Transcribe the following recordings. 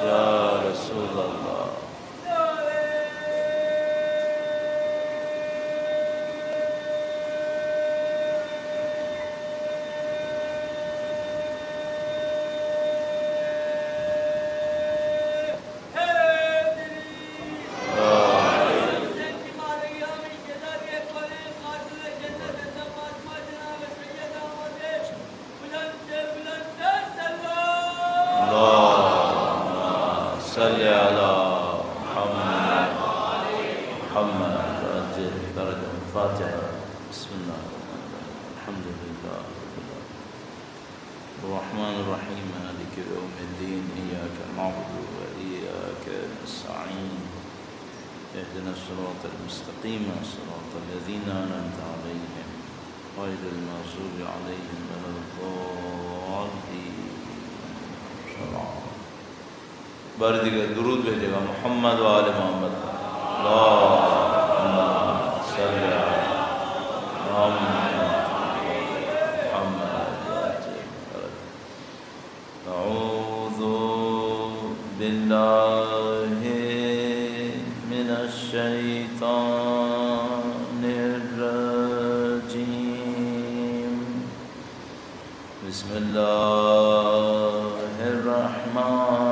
یا رسول اللہ صلی علی محمد محمد عجل درجہ الفاتحہ بسم اللہ الحمد للہ الرحمن الرحیم مالک یوم الدین ایاک نعبد و ایاک نستعین اهدنا الصراط المستقیم صراط الذین انعمت علیہم غیر المغضوب علیہم ولا الضالین بار دیگر درود بھیجے گا محمد و آل محمد اللہم صلی علی محمد اعوذ باللہ من الشیطان الرجیم بسم اللہ الرحمن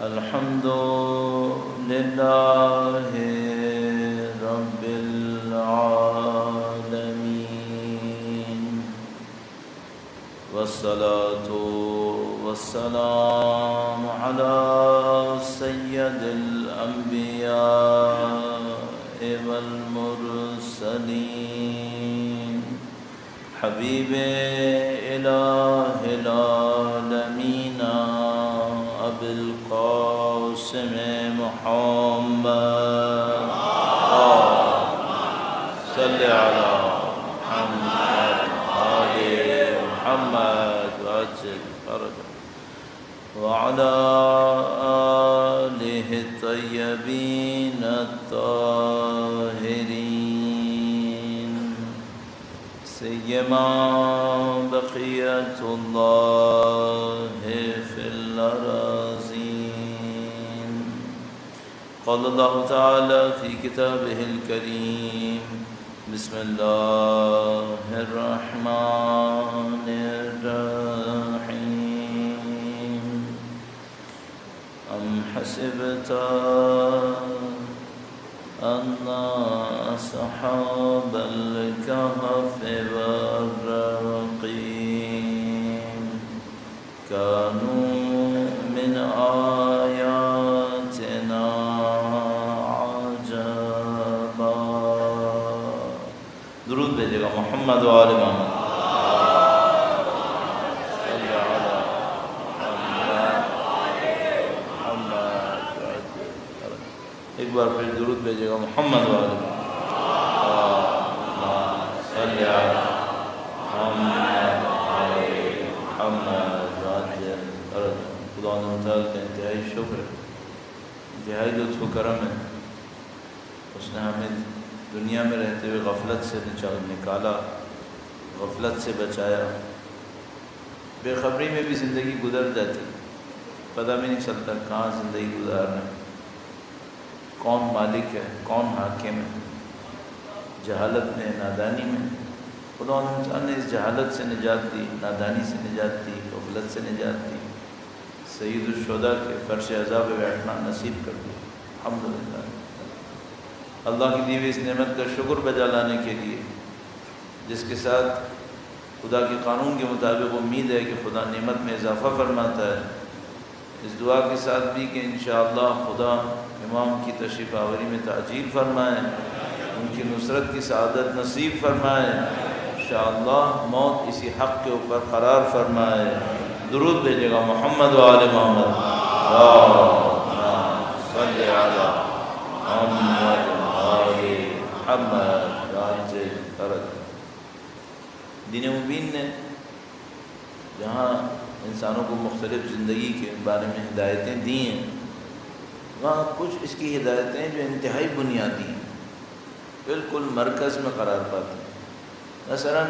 الحمد للہ رب العالمین والصلاة والسلام علی سید الانبیاء والمرسلین حبیب الہ العالمین ابی القاسم محمد صلی علی محمد آل محمد وعجل فرجہ وعلى آلہ الطیبین الطاہرین سیما بقیت اللہ فی الأراضین قال اللہ تعالی فی کتابہ الکریم بسم اللہ الرحمن الرحیم ام حسبت ان اصحاب الكهف والرقیم كانوا من آیاتنا عجبا درود بھیجے گا محمد و آل محمد صلی علی محمد ایک بار پھر درود بھیجے گا محمد و آل محمد صلی علی محمد خدا تعالیٰ کا انتہائی شکر ہے، انتہائی لطف و کرم ہے، اس نے ہمیں دنیا میں رہتے ہوئے غفلت سے نکالا، غفلت سے بچایا۔ بے خبری میں بھی زندگی گزر جاتی، پتہ بھی نہیں چلتا کہاں زندگی گزارنا ہے، کون مالک ہے، کون حاکم ہے، جہالت میں، نادانی میں۔ خدا تعالیٰ نے اس جہالت سے نجات دی، نادانی سے نجات دی، غفلت سے نجات دی، سید الشہداء کے فرش عزا پہ بیٹھنا نصیب کر دیا۔ الحمدللہ اللہ کی دی ہوئی اس نعمت کا شکر بجا لانے کے لیے، جس کے ساتھ خدا کے قانون کے مطابق امید ہے کہ خدا نعمت میں اضافہ فرماتا ہے، اس دعا کے ساتھ بھی کہ انشاءاللہ خدا امام کی تشریف آوری میں تعجیل فرمائے، ان کی نصرت کی سعادت نصیب فرمائے، انشاءاللہ موت اسی حق کے اوپر قرار فرمائے۔ درود بھیجے گا محمد و آل محمد صلی علی محمد آل محمد دین مبین نے جہاں انسانوں کو مختلف زندگی کے بارے میں ہدایتیں دی ہیں، وہاں کچھ اس کی ہدایتیں جو انتہائی بنیادی ہیں، بالکل مرکز میں قرار پاتی ہیں۔ مثلا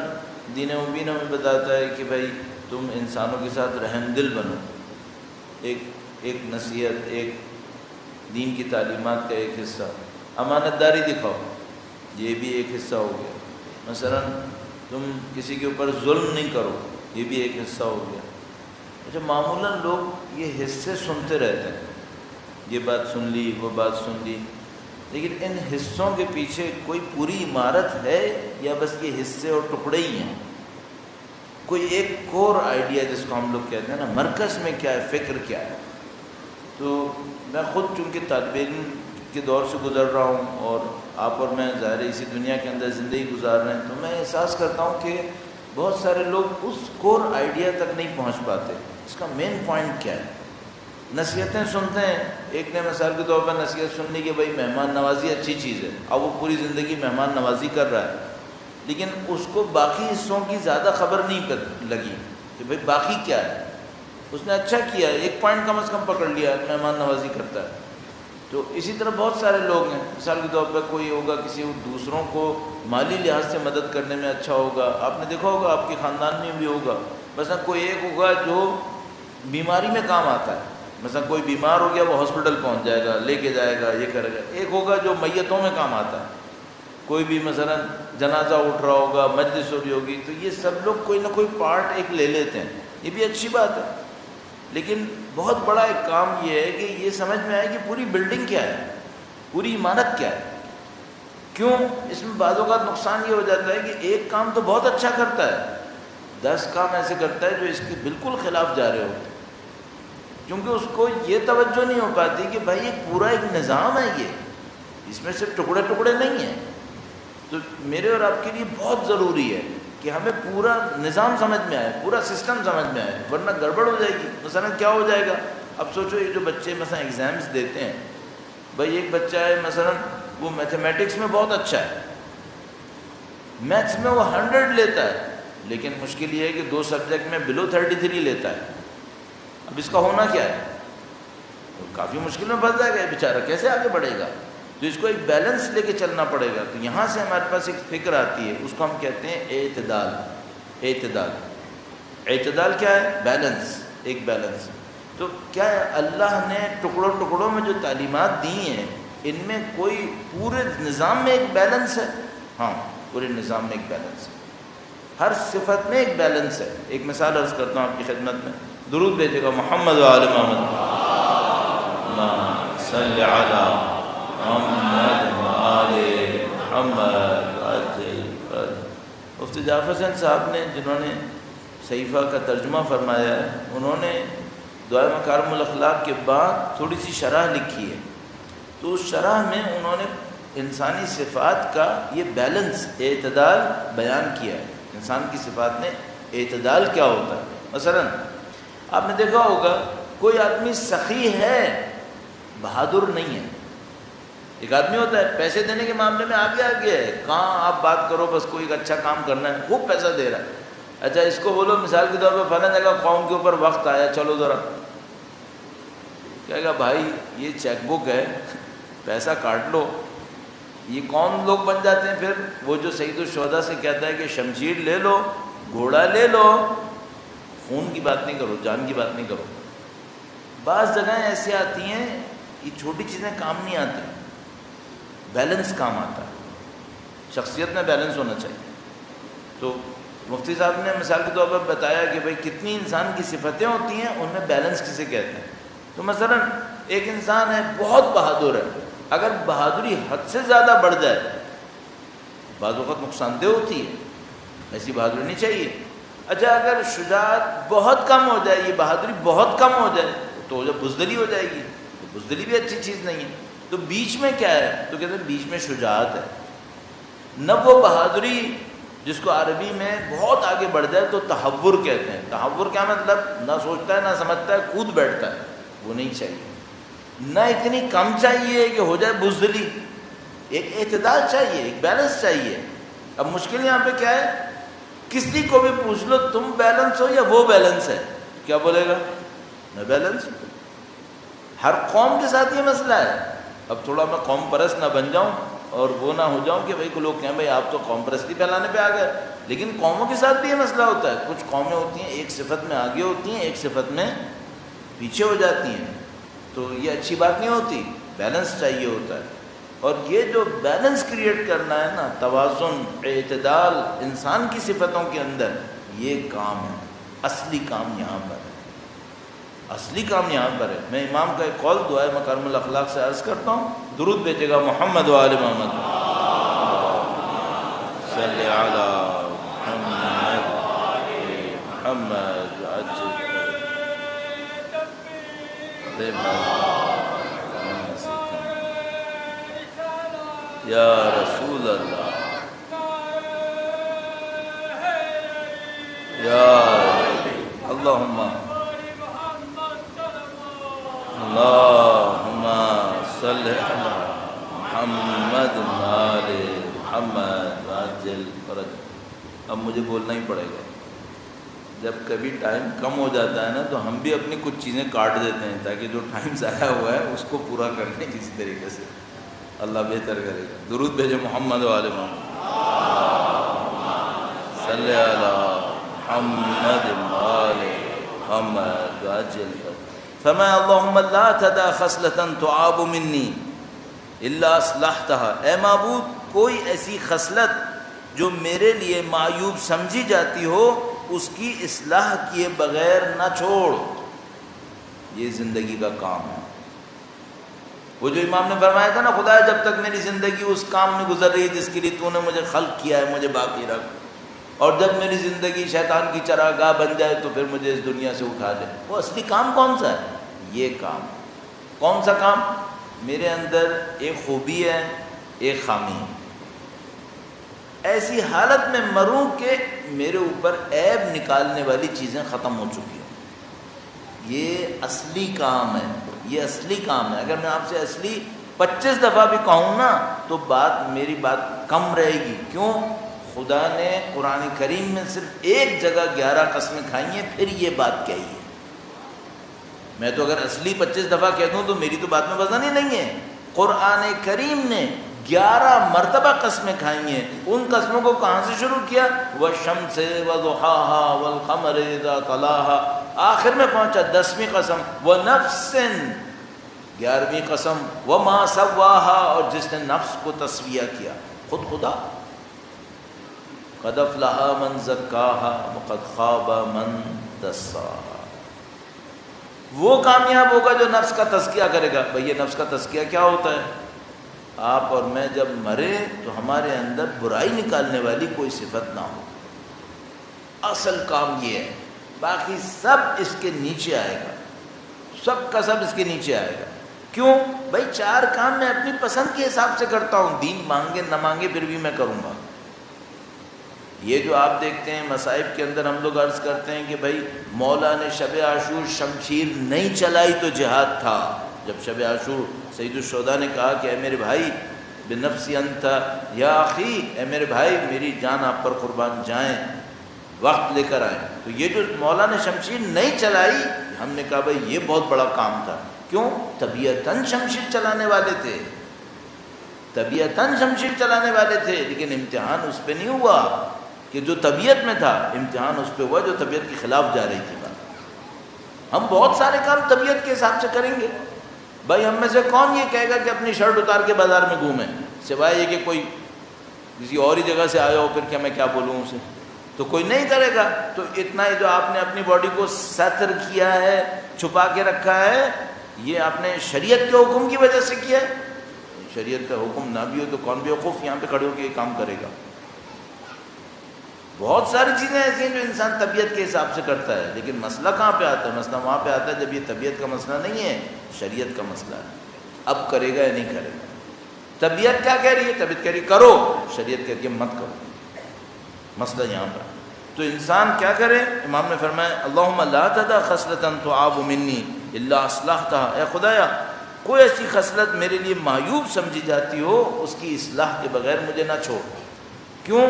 دین مبین ہمیں بتاتا ہے کہ بھائی تم انسانوں کے ساتھ رحم دل بنو، ایک نصیحت، ایک دین کی تعلیمات کا ایک حصہ۔ امانت داری دکھاؤ، یہ بھی ایک حصہ ہو گیا۔ مثلا تم کسی کے اوپر ظلم نہیں کرو، یہ بھی ایک حصہ ہو گیا۔ اچھا، معمولاً لوگ یہ حصے سنتے رہتے ہیں، یہ بات سن لی، وہ بات سن لی، لیکن ان حصوں کے پیچھے کوئی پوری عمارت ہے یا بس یہ حصے اور ٹکڑے ہی ہیں؟ کوئی ایک کور آئیڈیا جس کو ہم لوگ کہتے ہیں نا، مرکز میں کیا ہے، فکر کیا ہے؟ تو میں خود چونکہ طالب علم کے دور سے گزر رہا ہوں اور آپ اور میں ظاہر اسی دنیا کے اندر زندگی گزار رہے ہیں، تو میں احساس کرتا ہوں کہ بہت سارے لوگ اس کور آئیڈیا تک نہیں پہنچ پاتے۔ اس کا مین پوائنٹ کیا ہے؟ نصیحتیں سنتے ہیں، ایک نے مثال کے طور پر نصیحت سن لی کہ بھائی مہمان نوازی اچھی چیز ہے، اب وہ پوری زندگی مہمان نوازی کر رہا ہے، لیکن اس کو باقی حصوں کی زیادہ خبر نہیں لگی کہ بھائی باقی کیا ہے۔ اس نے اچھا کیا، ایک پوائنٹ کم از کم پکڑ لیا، مہمان نوازی کرتا ہے۔ تو اسی طرح بہت سارے لوگ ہیں، مثال کے طور پر کوئی ہوگا کسی دوسروں کو مالی لحاظ سے مدد کرنے میں اچھا ہوگا، آپ نے دیکھا ہوگا آپ کے خاندان میں بھی ہوگا، مثلا کوئی ایک ہوگا جو بیماری میں کام آتا ہے، مثلا کوئی بیمار ہو گیا وہ ہاسپٹل پہنچ جائے گا، لے کے جائے گا، یہ کرے گا۔ ایک ہوگا جو میتوں میں کام آتا ہے، کوئی بھی مثلا جنازہ اٹھ رہا ہوگا، مجلس ہو رہی ہوگی، تو یہ سب لوگ کوئی نہ کوئی پارٹ ایک لے لیتے ہیں، یہ بھی اچھی بات ہے۔ لیکن بہت بڑا ایک کام یہ ہے کہ یہ سمجھ میں آئے کہ پوری بلڈنگ کیا ہے، پوری عمارت کیا ہے۔ کیوں اس میں بعض اوقات نقصان یہ ہو جاتا ہے کہ ایک کام تو بہت اچھا کرتا ہے، 10 کام ایسے کرتا ہے جو اس کے بالکل خلاف جا رہے ہوتے ہیں، کیونکہ اس کو یہ توجہ نہیں ہو پاتی کہ بھائی یہ پورا ایک نظام ہے، یہ اس میں صرف ٹکڑے ٹکڑے نہیں ہیں۔ تو میرے اور آپ کے لیے بہت ضروری ہے کہ ہمیں پورا نظام سمجھ میں آئے، پورا سسٹم سمجھ میں آئے، ورنہ گڑبڑ ہو جائے گی۔ مثلا کیا ہو جائے گا، اب سوچو یہ جو بچے مثلا ایگزامز دیتے ہیں، بھائی ایک بچہ ہے مثلا وہ میتھمیٹکس میں بہت اچھا ہے، میتھس میں وہ 100 لیتا ہے، لیکن مشکل یہ ہے کہ 2 سبجیکٹ میں بلو 33 لیتا ہے۔ اب اس کا ہونا کیا ہے؟ کافی مشکل میں پھنس جائے گا بیچارہ، کیسے آگے بڑھے گا؟ تو اس کو ایک بیلنس لے کے چلنا پڑے گا۔ تو یہاں سے ہمارے پاس ایک فکر آتی ہے، اس کو ہم کہتے ہیں اعتدال۔ اعتدال کیا ہے؟ بیلنس، ایک بیلنس۔ تو کیا ہے، اللہ نے ٹکڑوں ٹکڑوں میں جو تعلیمات دی ہیں، ان میں کوئی پورے نظام میں ایک بیلنس ہے؟ ہاں، پورے نظام میں ایک بیلنس ہے، ہر صفت میں ایک بیلنس ہے۔ ایک مثال عرض کرتا ہوں آپ کی خدمت میں، درود بھیجے گا محمد و آل محمد، اللہم صلی علی محمد و آل محمد عجل فرج۔ مفتی جعفر حسین صاحب نے، جنہوں نے صحیفہ کا ترجمہ فرمایا ہے، انہوں نے دعائے مکارم الاخلاق کے بعد تھوڑی سی شرح لکھی ہے، تو اس شرح میں انہوں نے انسانی صفات کا یہ بیلنس، اعتدال بیان کیا ہے۔ انسان کی صفات میں اعتدال کیا ہوتا ہے؟ مثلا آپ نے دیکھا ہوگا کوئی آدمی سخی ہے، بہادر نہیں ہے۔ ایک آدمی ہوتا ہے پیسے دینے کے معاملے میں آگے ہے، کہاں آپ بات کرو، بس کوئی ایک اچھا کام کرنا ہے، خوب پیسہ دے رہا ہے، اچھا اس کو بولو مثال کے طور پر فلاں جگہ قوم کے اوپر وقت آیا، چلو ذرا، کہے گا بھائی یہ چیک بک ہے، پیسہ کاٹ لو۔ یہ کون لوگ بن جاتے ہیں پھر؟ وہ جو سید الشہداء سے کہتا ہے کہ شمشیر لے لو، گھوڑا لے لو، خون کی بات نہیں کرو، جان کی بات نہیں کرو۔ بعض جگہیں ایسی آتی ہیں یہ چھوٹی چیزیں کام نہیں آتی، بیلنس کام آتا ہے، شخصیت میں بیلنس ہونا چاہیے۔ تو مفتی صاحب نے مثال کے طور پر بتایا کہ بھئی کتنی انسان کی صفتیں ہوتی ہیں، ان میں بیلنس کسے کہتے ہیں۔ تو مثلا ایک انسان ہے بہت بہادر ہے، اگر بہادری حد سے زیادہ بڑھ جائے بعض وقت نقصان دہ ہوتی ہے، ایسی بہادری نہیں چاہیے۔ اچھا اگر شجاعت بہت کم ہو جائے، یہ بہادری بہت کم ہو جائے تو جب بزدلی ہو جائے گی، تو بزدلی بھی اچھی چیز نہیں ہے۔ تو بیچ میں کیا ہے؟ تو کہتے ہیں بیچ میں شجاعت ہے، نہ وہ بہادری جس کو عربی میں بہت آگے بڑھ جائے تو تحور کہتے ہیں۔ تحور کیا مطلب؟ نہ سوچتا ہے نہ سمجھتا ہے، کود بیٹھتا ہے، وہ نہیں چاہیے۔ نہ اتنی کم چاہیے کہ ہو جائے بزدلی، ایک اعتدال چاہیے، ایک بیلنس چاہیے۔ اب مشکل یہاں پہ کیا ہے، کسی کو بھی پوچھ لو تم بیلنس ہو یا وہ بیلنس ہے، کیا بولے گا؟ میں بیلنس ہوں۔ ہر قوم کے ساتھ یہ مسئلہ ہے. اب تھوڑا میں قوم پرست نہ بن جاؤں اور وہ نہ ہو جاؤں کہ بھائی کو لوگ کہیں بھائی آپ تو قوم پرستی پھیلانے پہ آ گئے، لیکن قوموں کے ساتھ بھی یہ مسئلہ ہوتا ہے. کچھ قومیں ہوتی ہیں ایک صفت میں آگے ہوتی ہیں، ایک صفت میں پیچھے ہو جاتی ہیں، تو یہ اچھی بات نہیں ہوتی. بیلنس چاہیے ہوتا ہے. اور یہ جو بیلنس کریٹ کرنا ہے نا، توازن، اعتدال انسان کی صفتوں کے اندر، یہ کام ہے. اصلی کام یہاں پر ہے، اصلی کام یہاں پر ہے. میں امام کا ایک قول دعائے مکارم الاخلاق سے عرض کرتا ہوں، درود بھیجے گا محمد و آل محمد صلی علی محمد محمد یا رسول اللہ یا اللہم اللہم صلی علی محمد آل محمد عاجل فرج. اب مجھے بولنا ہی پڑے گا. جب کبھی ٹائم کم ہو جاتا ہے نا تو ہم بھی اپنی کچھ چیزیں کاٹ دیتے ہیں تاکہ جو ٹائم ضائع ہوا ہے اس کو پورا کر لیں کسی طریقے سے. اللہ بہتر کرے گا. درود بھیجے محمد و آل محمد صلی علی محمد آل محمد عاجل فرج. فرمایا اللہم لا تدع خصلة تعاب منی الا اصلحتها. اے معبود کوئی ایسی خصلت جو میرے لیے معیوب سمجھی جاتی ہو اس کی اصلاح کیے بغیر نہ چھوڑ. یہ زندگی کا کام ہے. وہ جو امام نے فرمایا تھا نا، خدا جب تک میری زندگی اس کام میں گزر رہی جس کے لیے تو نے مجھے خلق کیا ہے مجھے باقی رکھ، اور جب میری زندگی شیطان کی چراگاہ بن جائے تو پھر مجھے اس دنیا سے اٹھا دے. وہ اصلی کام کون سا ہے؟ یہ کام. کون سا کام؟ میرے اندر ایک خوبی ہے ایک خامی ہے، ایسی حالت میں مروں کہ میرے اوپر عیب نکالنے والی چیزیں ختم ہو چکی ہیں. یہ اصلی کام ہے، یہ اصلی کام ہے. اگر میں آپ سے اصلی 25 دفعہ بھی کہوں نا تو میری بات کم رہے گی. کیوں؟ خدا نے قرآن کریم میں صرف ایک جگہ 11 قسمیں کھائی ہیں پھر یہ بات کہی ہے. میں تو اگر اصلی 25 دفعہ کہہ دوں تو میری تو بات میں وزن ہی نہیں ہے. قرآن کریم نے 11 مرتبہ قسمیں کھائی ہیں. ان قسموں کو کہاں سے شروع کیا؟ والشمس وضحاها والقمر اذا طلاها. آخر میں پہنچا 10ویں قسم ونفس، 11ویں قسم وما سواها، اور جس نے نفس کو تسویہ کیا. خود خدا قد افلح من زکاها وقد خاب من دساها. وہ کامیاب ہوگا جو نفس کا تزکیہ کرے گا. بھئی یہ نفس کا تزکیہ کیا ہوتا ہے؟ آپ اور میں جب مرے تو ہمارے اندر برائی نکالنے والی کوئی صفت نہ ہو. اصل کام یہ ہے. باقی سب اس کے نیچے آئے گا، سب کا سب اس کے نیچے آئے گا. کیوں؟ بھائی 4 کام میں اپنی پسند کے حساب سے کرتا ہوں. دین مانگے نہ مانگے پھر بھی میں کروں گا. یہ جو آپ دیکھتے ہیں مصائب کے اندر ہم لوگ عرض کرتے ہیں کہ بھائی مولا نے شب عاشور شمشیر نہیں چلائی تو جہاد تھا. جب شب عاشور سید الشہداء نے کہا کہ اے میرے بھائی بنفسی انت یا اخی، اے میرے بھائی میری جان آپ پر قربان جائیں، وقت لے کر آئیں. تو یہ جو مولا نے شمشیر نہیں چلائی، ہم نے کہا بھائی یہ بہت بڑا کام تھا. کیوں؟ طبیعتاً شمشیر چلانے والے تھے، طبیعتاً شمشیر چلانے والے تھے، لیکن امتحان اس پہ نہیں ہوا کہ جو طبیعت میں تھا، امتحان اس پہ ہوا جو طبیعت کے خلاف جا رہی تھی. ہم بہت سارے کام طبیعت کے حساب سے کریں گے. بھائی ہم میں سے کون یہ کہے گا کہ اپنی شرٹ اتار کے بازار میں گھومیں، سوائے یہ کہ کوئی کسی اور ہی جگہ سے آیا ہو، پھر کیا میں کیا بولوں اسے، تو کوئی نہیں کرے گا. تو اتنا ہی جو آپ نے اپنی باڈی کو ستر کیا ہے، چھپا کے رکھا ہے، یہ آپ نے شریعت کے حکم کی وجہ سے کیا ہے. شریعت کا حکم نہ بھی ہو تو کون بیوقوف یہاں پہ کھڑے ہو کے یہ کام کرے گا. بہت ساری چیزیں ایسی ہیں جو انسان طبیعت کے حساب سے کرتا ہے، لیکن مسئلہ کہاں پہ آتا ہے؟ مسئلہ وہاں پہ آتا ہے جب یہ طبیعت کا مسئلہ نہیں ہے، شریعت کا مسئلہ ہے. اب کرے گا یا نہیں کرے گا. طبیعت کیا کہہ رہی ہے؟ طبیعت کہہ رہی ہے کرو، شریعت کہتی ہے مت کرو. مسئلہ یہاں پر. تو انسان کیا کرے؟ امام نے فرمایا اللہم لا تدع خصلة تعاب منی الا اصلحتها. اے خدایا کوئی ایسی خصلت میرے لیے معیوب سمجھی جاتی ہو اس کی اصلاح کے بغیر مجھے نہ چھوڑ. کیوں؟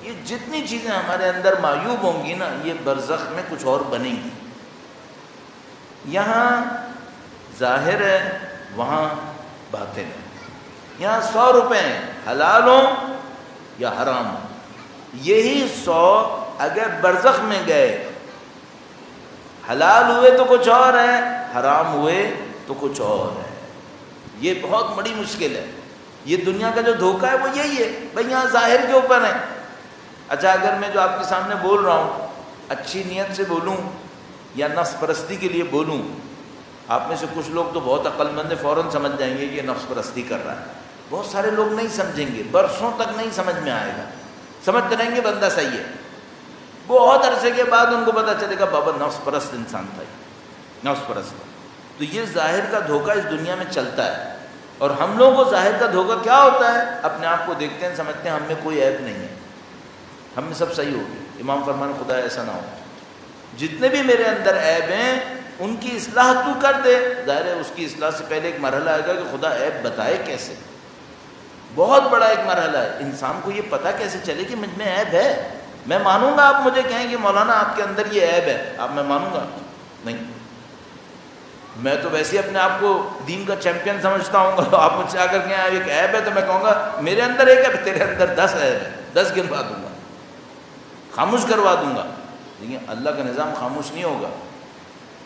یہ جتنی چیزیں ہمارے اندر معیوب ہوں گی نا، یہ برزخ میں کچھ اور بنیں گی. یہاں ظاہر ہے وہاں باطن ہے. یہاں 100 روپے ہیں، حلال ہوں یا حرام ہوں. یہی 100 اگر برزخ میں گئے، حلال ہوئے تو کچھ اور ہے، حرام ہوئے تو کچھ اور ہے. یہ بہت بڑی مشکل ہے. یہ دنیا کا جو دھوکہ ہے وہ یہی ہے، بھئی یہاں ظاہر کے اوپر ہے. اچھا اگر میں جو آپ کے سامنے بول رہا ہوں اچھی نیت سے بولوں یا نفس پرستی کے لیے بولوں، آپ میں سے کچھ لوگ تو بہت عقل مند ہیں، فوراً سمجھ جائیں گے کہ یہ نفس پرستی کر رہا ہے. بہت سارے لوگ نہیں سمجھیں گے، برسوں تک نہیں سمجھ میں آئے گا، سمجھتے رہیں گے بندہ صحیح ہے. بہت عرصے کے بعد ان کو پتہ چلے گا بابا نفس پرست انسان تھا، نفس پرست تھا. تو یہ ظاہر کا دھوکہ اس دنیا میں چلتا ہے. اور ہم لوگوں کو ظاہر کا دھوکہ کیا ہوتا ہے؟ اپنے آپ کو دیکھتے ہیں، سمجھتے ہیں ہم میں کوئی عیب نہیں ہے، ہم میں سب صحیح ہوگی. امام فرمان خدا ایسا نہ ہو، جتنے بھی میرے اندر عیب ہیں ان کی اصلاح تو کر دے. ظاہر ہے اس کی اصلاح سے پہلے ایک مرحلہ آئے گا کہ خدا عیب بتائے کیسے. بہت بڑا ایک مرحلہ ہے. انسان کو یہ پتہ کیسے چلے کہ مجھ میں عیب ہے. میں مانوں گا آپ مجھے کہیں کہ مولانا آپ کے اندر یہ عیب ہے، آپ میں مانوں گا نہیں. میں تو ویسے اپنے آپ کو دین کا چیمپئن سمجھتا ہوں. آپ مجھ سے آ کر کہیں ایک عیب ہے تو میں کہوں گا میرے اندر ایک ہے، تیرے اندر 10 عیب ہے، 10 گنوا دوں گا، خاموش کروا دوں گا. لیکن اللہ کا نظام خاموش نہیں ہوگا.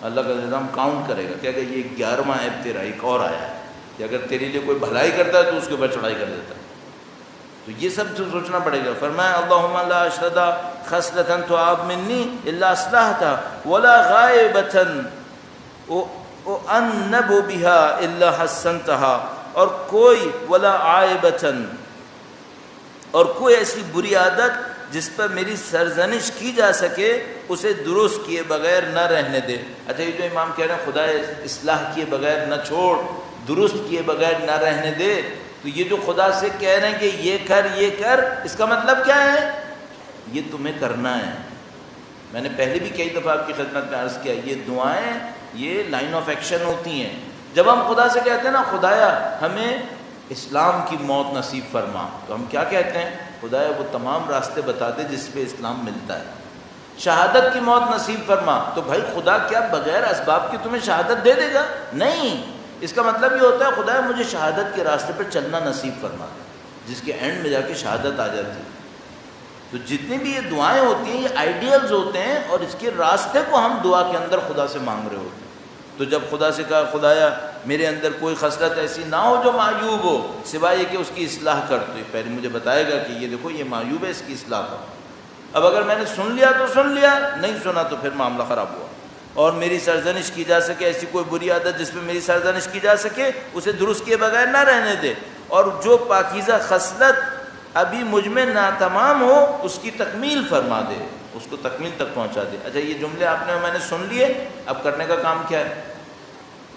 اللہ کا نظام کاؤنٹ کرے گا کہ اگر یہ 11واں عیب تیرا ایک اور آیا ہے، کہ اگر تیرے لیے کوئی بھلائی کرتا ہے تو اس کے اوپر چڑھائی کر دیتا ہے. تو یہ سب سوچنا پڑے گا. فرمایا اللہم لا اشہد خصلۃ تعاب منی الا اصلحتها ولا غائبۃ انب بها الا حسنتها، اور کوئی ولا عائبۃ، اور کوئی ایسی بری عادت جس پر میری سرزنش کی جا سکے اسے درست کیے بغیر نہ رہنے دے. اچھا یہ جو امام کہہ رہے ہیں خدا اصلاح کیے بغیر نہ چھوڑ، درست کیے بغیر نہ رہنے دے، تو یہ جو خدا سے کہہ رہے ہیں کہ یہ کر، اس کا مطلب کیا ہے؟ یہ تمہیں کرنا ہے. میں نے پہلے بھی کئی دفعہ آپ کی خدمت میں عرض کیا، یہ دعائیں یہ لائن آف ایکشن ہوتی ہیں. جب ہم خدا سے کہتے ہیں نا خدایا ہمیں اسلام کی موت نصیب فرما، تو ہم کیا کہتے ہیں؟ خدایا وہ تمام راستے بتا دے جس پہ اسلام ملتا ہے. شہادت کی موت نصیب فرما، تو بھائی خدا کیا بغیر اسباب کی تمہیں شہادت دے دے گا؟ نہیں. اس کا مطلب یہ ہوتا ہے خدایا مجھے شہادت کے راستے پہ چلنا نصیب فرما دے، جس کے اینڈ میں جا کے شہادت آ جاتی ہے. تو جتنی بھی یہ دعائیں ہوتی ہیں یہ آئیڈیلز ہوتے ہیں، اور اس کے راستے کو ہم دعا کے اندر خدا سے مانگ رہے ہوتے ہیں. تو جب خدا سے کہا خدایا میرے اندر کوئی خصلت ایسی نہ ہو جو معیوب ہو، سوائے یہ کہ اس کی اصلاح کر، تو یہ پہلے مجھے بتائے گا کہ یہ دیکھو یہ معیوب ہے، اس کی اصلاح کر. اب اگر میں نے سن لیا تو سن لیا، نہیں سنا تو پھر معاملہ خراب ہوا. اور میری سرزنش کی جا سکے، ایسی کوئی بری عادت جس پہ میری سرزنش کی جا سکے اسے درست کیے بغیر نہ رہنے دے. اور جو پاکیزہ خصلت ابھی مجھ میں ناتمام ہو اس کی تکمیل فرما دے، اس کو تکمیل تک پہنچا دے. اچھا یہ جملے آپ نے میں نے سن لیے، اب کرنے کا کام کیا ہے؟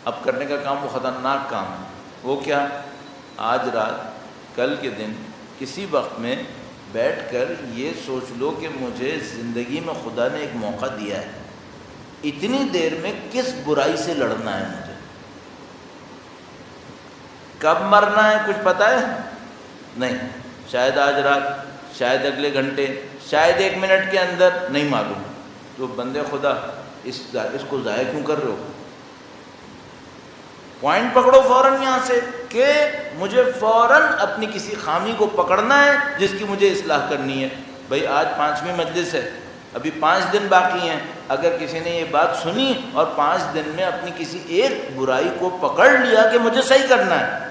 اب کرنے کا کام وہ خطرناک کام ہے. وہ کیا؟ آج رات کل کے دن کسی وقت میں بیٹھ کر یہ سوچ لو کہ مجھے زندگی میں خدا نے ایک موقع دیا ہے، اتنی دیر میں کس برائی سے لڑنا ہے مجھے، کب مرنا ہے کچھ پتہ ہے؟ نہیں. شاید آج رات، شاید اگلے گھنٹے، شاید 1 منٹ کے اندر، نہیں معلوم. تو بندے خدا اس کو ضائع کیوں کر رہے ہو؟ پوائنٹ پکڑو فوراً یہاں سے کہ مجھے فوراً اپنی کسی خامی کو پکڑنا ہے جس کی مجھے اصلاح کرنی ہے. بھئی آج 5ویں مجلس ہے، ابھی 5 دن باقی ہیں. اگر کسی نے یہ بات سنی اور 5 دن میں اپنی کسی ایک برائی کو پکڑ لیا کہ مجھے صحیح کرنا ہے،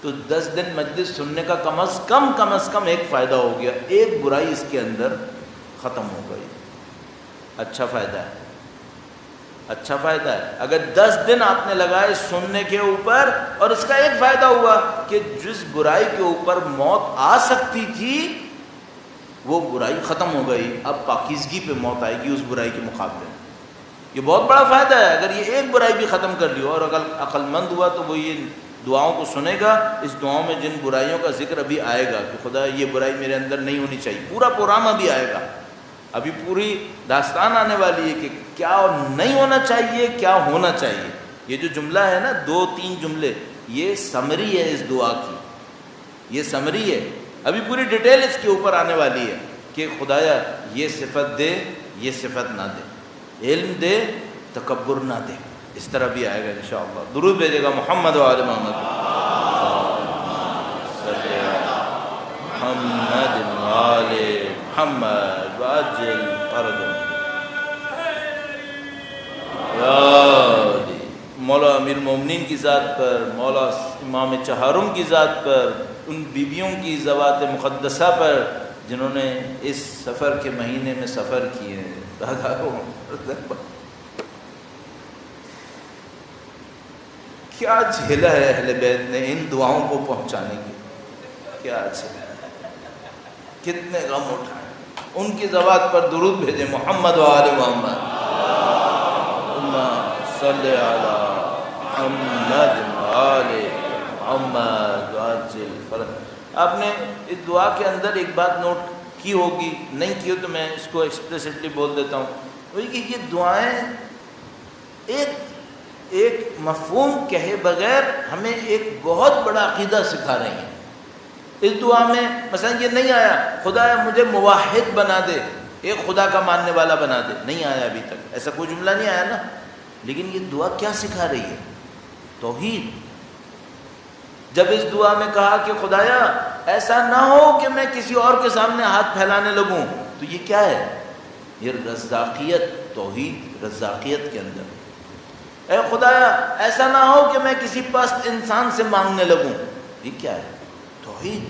تو 10 دن مجلس سننے کا کم از کم ایک فائدہ ہو گیا، ایک برائی اس کے اندر ختم ہو گئی. اچھا فائدہ ہے، اچھا فائدہ ہے. اگر 10 دن آپ نے لگائے سننے کے اوپر اور اس کا ایک فائدہ ہوا کہ جس برائی کے اوپر موت آ سکتی تھی وہ برائی ختم ہو گئی، اب پاکیزگی پہ موت آئے گی اس برائی کے مقابلے میں. یہ بہت بڑا فائدہ ہے. اگر یہ ایک برائی بھی ختم کر لی اور اگر عقل مند ہوا تو وہ یہ دعاؤں کو سنے گا. اس دعاؤں میں جن برائیوں کا ذکر ابھی آئے گا کہ خدا یہ برائی میرے اندر نہیں ہونی چاہیے، پورا پروگرام ابھی آئے گا، ابھی پوری داستان آنے والی ہے کہ کیا نہیں ہونا چاہیے، کیا ہونا چاہیے. یہ جو جملہ ہے نا 2-3 جملے، یہ سمری ہے اس دعا کی، یہ سمری ہے. ابھی پوری ڈیٹیل اس کے اوپر آنے والی ہے کہ خدایا یہ صفت دے، یہ صفت نہ دے، علم دے، تکبر نہ دے. اس طرح بھی آئے گا انشاءاللہ. درود بھیجے گا محمد و آل محمد. محمد و آل محمد وعجل فرجهم. مولا امیر المومنین کی ذات پر، مولا امام چہارم کی ذات پر، ان بیویوں کی ذوات مقدسہ پر جنہوں نے اس سفر کے مہینے میں سفر کیے ہیں. کیا جھیلا ہے اہل بیت نے ان دعاؤں کو پہنچانے کے، کیا جھیلا ہے، کتنے غم اٹھائے. ان کی ذوات پر درود بھیجیں محمد و آل محمد. صلی علی محمد و آل محمد وعجل فرج. آپ نے اس دعا کے اندر ایک بات نوٹ کی ہوگی، نہیں کی ہو تو میں اس کو ایکسپلیسٹلی بول دیتا ہوں، وہی کہ یہ دعائیں ایک مفہوم کہے بغیر ہمیں ایک بہت بڑا عقیدہ سکھا رہی ہیں. اس دعا میں مثلا یہ نہیں آیا خدا مجھے موحد بنا دے، ایک خدا کا ماننے والا بنا دے، نہیں آیا ابھی تک، ایسا کوئی جملہ نہیں آیا نا. لیکن یہ دعا کیا سکھا رہی ہے؟ توحید. جب اس دعا میں کہا کہ خدایا ایسا نہ ہو کہ میں کسی اور کے سامنے ہاتھ پھیلانے لگوں، تو یہ کیا ہے؟ یہ رزاقیت، توحید رزاقیت کے اندر. اے خدایا ایسا نہ ہو کہ میں کسی پست انسان سے مانگنے لگوں، یہ کیا ہے؟ توحید.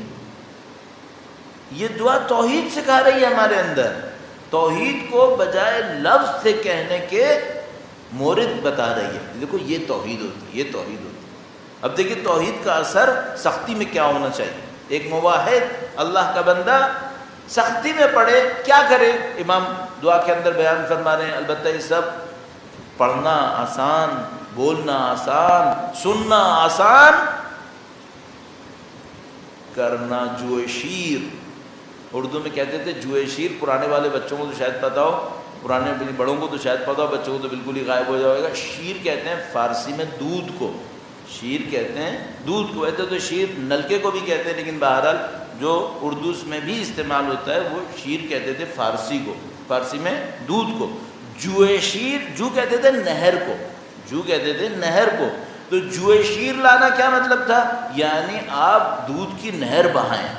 یہ دعا توحید سکھا رہی ہے ہمارے اندر. توحید کو بجائے لفظ سے کہنے کے مورد بتا رہی ہے. دیکھو یہ توحید ہوتی ہے، یہ توحید ہوتی ہے. اب دیکھیے توحید کا اثر سختی میں کیا ہونا چاہیے. ایک موحد اللہ کا بندہ سختی میں پڑھے کیا کرے؟ امام دعا کے اندر بیان فرما رہے ہیں. البتہ یہ سب پڑھنا آسان، بولنا آسان، سننا آسان، کرنا جوئے شیر. اردو میں کہتے تھے جوئے شیر. پرانے والے بچوں کو تو شاید پتہ ہو، پرانے بڑوں کو تو شاید پتہ ہو، بچوں کو تو بالکل ہی غائب ہو جائے گا. شیر کہتے ہیں فارسی میں دودھ کو، شیر کہتے ہیں دودھ کو. ایسے تو شیر نلکے کو بھی کہتے ہیں، لیکن بہرحال جو اردو میں بھی استعمال ہوتا ہے وہ شیر کہتے تھے فارسی کو، فارسی میں دودھ کو. جوئے شیر، جو کہتے تھے نہر کو، جو کہتے تھے نہر کو. تو جوئے شیر لانا کیا مطلب تھا؟ یعنی آپ دودھ کی نہر بہائیں،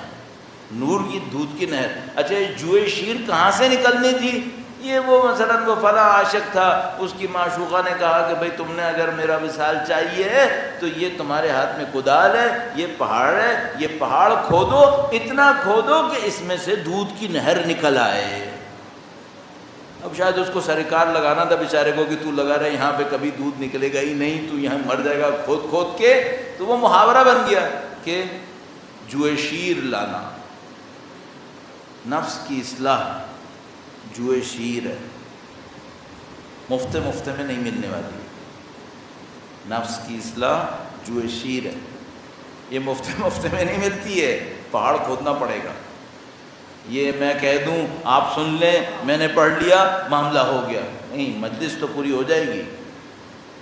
نور کی دودھ کی نہر. اچھا جوئے شیر کہاں سے نکلنی تھی؟ یہ وہ مثلا وہ فلاں عاشق تھا، اس کی معشوقہ نے کہا کہ بھئی تم نے اگر میرا وصال چاہیے تو یہ تمہارے ہاتھ میں کدال ہے، یہ پہاڑ ہے، یہ پہاڑ کھودو، اتنا کھودو کہ اس میں سے دودھ کی نہر نکل آئے. اب شاید اس کو سرکار لگانا تھا بیچارے کو کہ تو لگا رہے یہاں پہ کبھی دودھ نکلے گا ہی نہیں، تو یہاں مر جائے گا کھود کھود کے. تو وہ محاورہ بن گیا کہ جوئے شیر لانا. نفس کی اصلاح جوئے شیر ہے، مفتے میں نہیں ملنے والی. نفس کی اصلاح جوئے شیر ہے، یہ مفتے میں نہیں ملتی ہے، پہاڑ کھودنا پڑے گا. یہ میں کہہ دوں آپ سن لیں میں نے پڑھ لیا معاملہ ہو گیا، نہیں، مجلس تو پوری ہو جائے گی.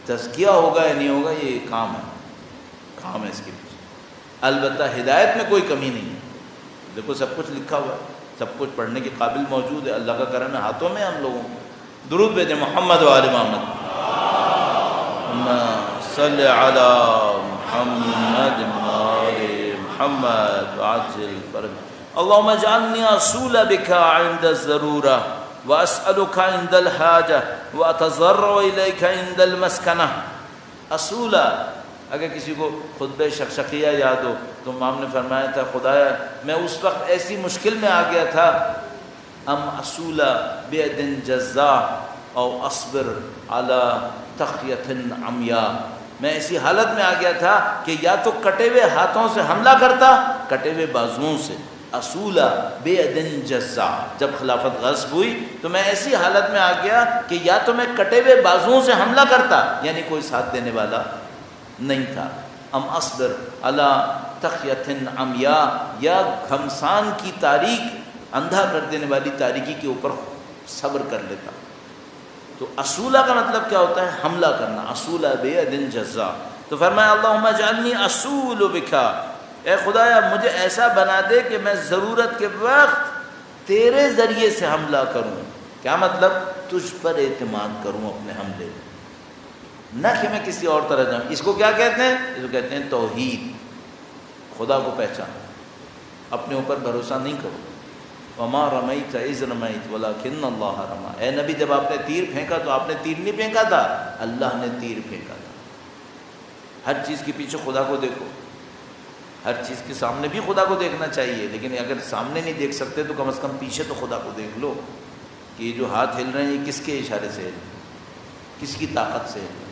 تزکیہ ہوگا یا نہیں ہوگا یہ کام ہے، کام ہے اس کے پیچھے. البتہ ہدایت میں کوئی کمی نہیں ہے. دیکھو سب کچھ لکھا ہوا ہے، سب کچھ پڑھنے کے قابل موجود ہے. اللہ کا کرم ہے، ہاتھوں میں ہم لوگوں. درود بھیجیں محمد و آل محمد. صلی علی محمد و آل محمد وعجل فرج. اللهم اجعلني اصول بك عند الضروره واسالك عند الحاجه واتضرع اليك عند المسكنه. اصول، اگر کسی کو خطبہ شقشقیہ یاد ہو تو امام نے فرمایا تھا خدایا میں اس وقت ایسی مشکل میں آ گیا تھا، ام اصول بید جزا او اصبر علی تخیۃ عمیاء، میں ایسی حالت میں آ گیا تھا کہ یا تو کٹے ہوئے ہاتھوں سے حملہ کرتا، کٹے ہوئے بازوؤں سے. اصولا بید جزا، جب خلافت غصب ہوئی تو میں ایسی حالت میں آ گیا کہ یا تو میں کٹے ہوئے بازوؤں سے حملہ کرتا، یعنی کوئی ساتھ دینے والا نہیں تھا. ام اصبر علی تخیۃ عمیاء، یا گھمسان کی تاریک، اندھا کر دینے والی تاریکی کے اوپر صبر کر لیتا. تو اصولہ کا مطلب کیا ہوتا ہے؟ حملہ کرنا. اصولہ بید جزا. تو فرمایا اللہم اجعلنی اصول بکا، اے خدایا مجھے ایسا بنا دے کہ میں ضرورت کے وقت تیرے ذریعے سے حملہ کروں. کیا مطلب؟ تجھ پر اعتماد کروں اپنے حملے. نہ کہ میں کسی اور طرح جاؤں. اس کو کیا کہتے ہیں؟ اس کو کہتے ہیں توحید. خدا کو پہچان، اپنے اوپر بھروسہ نہیں کرو. وما رمیت اذ رمیت ولکن اللہ رمی. اے نبی جب آپ نے تیر پھینکا تو آپ نے تیر نہیں پھینکا تھا، اللہ نے تیر پھینکا تھا. ہر چیز کے پیچھے خدا کو دیکھو، ہر چیز کے سامنے بھی خدا کو دیکھنا چاہیے، لیکن اگر سامنے نہیں دیکھ سکتے تو کم از کم پیچھے تو خدا کو دیکھ لو کہ یہ جو ہاتھ ہل رہے ہیں یہ کس کے اشارے سے ہل رہے ہیں، کس کی طاقت سے ہل رہے ہیں.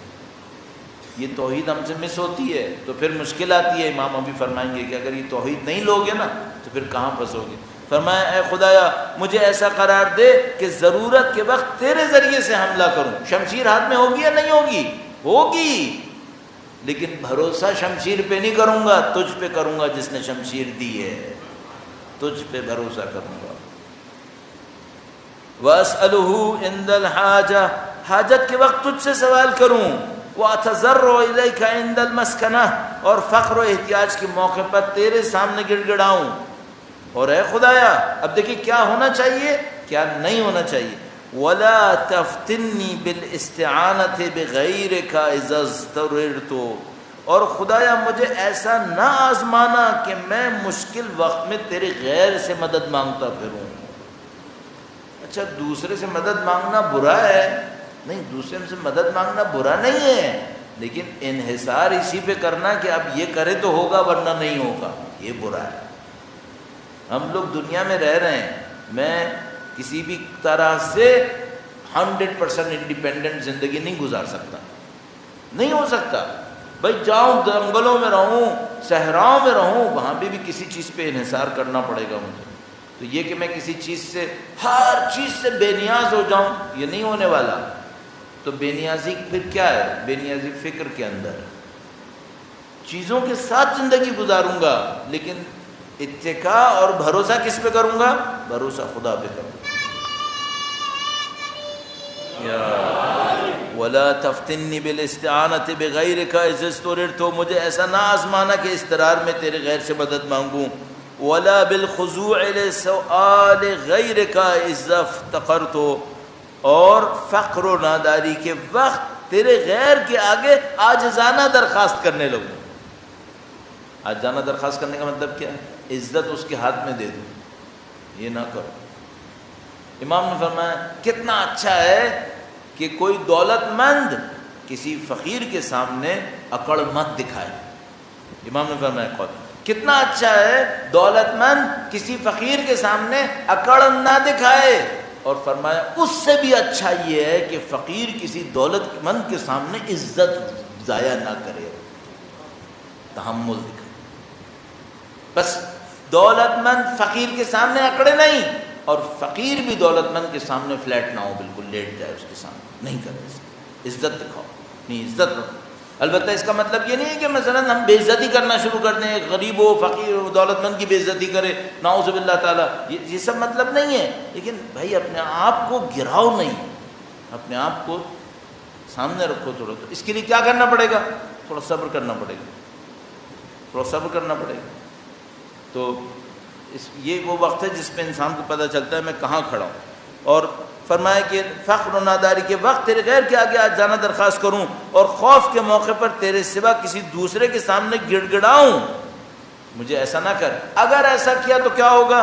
یہ توحید ہم سے مس ہوتی ہے تو پھر مشکل آتی ہے. امام ابھی فرمائیں گے کہ اگر یہ توحید نہیں لوگے نا تو پھر کہاں پھنسو گے. فرمایا اے خدایا مجھے ایسا قرار دے کہ ضرورت کے وقت تیرے ذریعے سے حملہ کروں. شمشیر ہاتھ میں ہوگی یا نہیں ہوگی؟ ہوگی، لیکن بھروسہ شمشیر پہ نہیں کروں گا، تجھ پہ کروں گا جس نے شمشیر دی ہے، تجھ پہ بھروسہ کروں گا. وَأَسْأَلُهُ عِنْدَ الْحَاجَةِ، حاجت کے وقت تجھ سے سوال کروں. وَأَتَضَرُّ إِلَيْكَ عِنْدَ الْمَسْكَنَةِ، اور فقر و احتیاج کے موقع پر تیرے سامنے گڑ گڑاؤں. اور اے خدایا اب دیکھیے کیا ہونا چاہیے کیا نہیں ہونا چاہیے. وَلَا تَفْتِنِّي بِالْإِسْتِعَانَةِ بِغَيْرِكَ إِذَا اضْطُرِرْتُ، اور خدایا مجھے ایسا نہ آزمانا کہ میں مشکل وقت میں تیرے غیر سے مدد مانگتا پھروں. اچھا دوسرے سے مدد مانگنا برا ہے؟ نہیں، دوسرے سے مدد مانگنا برا نہیں ہے، لیکن انحصار اسی پہ کرنا کہ اب یہ کرے تو ہوگا ورنہ نہیں ہوگا، یہ برا ہے. ہم لوگ دنیا میں رہ رہے ہیں، میں کسی بھی طرح سے 100% انڈیپینڈنٹ زندگی نہیں گزار سکتا، نہیں ہو سکتا. بھائی جاؤں جنگلوں میں رہوں، صحراؤں میں رہوں، وہاں بھی کسی چیز پہ انحصار کرنا پڑے گا مجھے. تو یہ کہ میں کسی چیز سے ہر چیز سے بے نیاز ہو جاؤں یہ نہیں ہونے والا. تو بے نیازی پھر کیا ہے؟ بے نیازی فکر کے اندر ہے. چیزوں کے ساتھ زندگی گزاروں گا لیکن اتکا اور بھروسہ کس پہ کروں گا؟ بھروسہ خدا پہ کروں گا. وَلَا تَفْتِنِّي بِالْإِسْتِعَانَةِ بِغَيْرِكَ إِذَا اضْطُرِرْتُ، مجھے ایسا نہ آزمانا کہ اضطرار میں تیرے غیر سے مدد مانگوں. وَلَا بِالْخُضُوعِ لِسُؤَالِ غَيْرِكَ إِذَا افْتَقَرْتُ، اور فقر و ناداری کے وقت تیرے غیر کے آگے عاجزانہ درخواست کرنے لگوں. عاجزانہ درخواست کرنے کا مطلب کیا ہے؟ عزت اس کے ہاتھ میں دے دوں، یہ نہ کرو. امام نے فرمایا کتنا اچھا ہے کہ کوئی دولت مند کسی فقیر کے سامنے اکڑ مت دکھائے. امام نے فرمایا کتنا اچھا ہے دولت مند کسی فقیر کے سامنے اکڑ نہ دکھائے. اور فرمایا اس سے بھی اچھا یہ ہے کہ فقیر کسی دولت مند کے سامنے عزت ضائع نہ کرے، تحمل دکھائے. بس دولت مند فقیر کے سامنے اکڑے نہیں، اور فقیر بھی دولت مند کے سامنے فلیٹ نہ ہو، بالکل لیٹ جائے اس کے سامنے، نہیں کرے. عزت دکھاؤ، نہیں عزت رکھو. البتہ اس کا مطلب یہ نہیں ہے کہ مثلا ہم بے عزتی کرنا شروع کر دیں، غریب ہو فقیر ہو دولت مند کی بے عزتی کرے، نعوذ باللہ تعالیٰ، یہ سب مطلب نہیں ہے. لیکن بھائی اپنے آپ کو گراؤ نہیں، اپنے آپ کو سامنے رکھو تھوڑا. تو اس کے لیے کیا کرنا پڑے گا؟ تھوڑا صبر کرنا پڑے گا، تھوڑا صبر کرنا پڑے گا. تو یہ وہ وقت ہے جس پہ انسان کو پتہ چلتا ہے میں کہاں کھڑا ہوں. اور فرمایا کہ فقر و ناداری کے وقت تیرے غیر کے آگے عاجزانہ درخواست کروں، اور خوف کے موقع پر تیرے سوا کسی دوسرے کے سامنے گڑ گڑاؤں. مجھے ایسا نہ کر. اگر ایسا کیا تو کیا ہوگا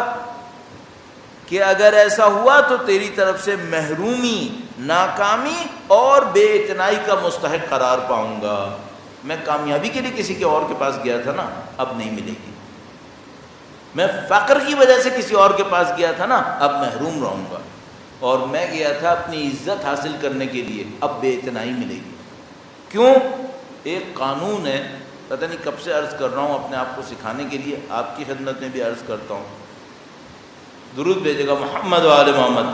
کہ اگر ایسا ہوا تو تیری طرف سے محرومی، ناکامی اور بے اعتنائی کا مستحق قرار پاؤں گا. میں کامیابی کے لیے کسی کے اور کے پاس گیا تھا نا، اب نہیں ملے گی. میں فقر کی وجہ سے کسی اور کے پاس گیا تھا نا، اب محروم رہوں گا. اور میں گیا تھا اپنی عزت حاصل کرنے کے لیے، اب بے اعتنائی ملے گی. کیوں؟ ایک قانون ہے، پتہ نہیں کب سے عرض کر رہا ہوں، اپنے آپ کو سکھانے کے لیے آپ کی خدمت میں بھی عرض کرتا ہوں. درود بھیجے گا محمد و آل محمد.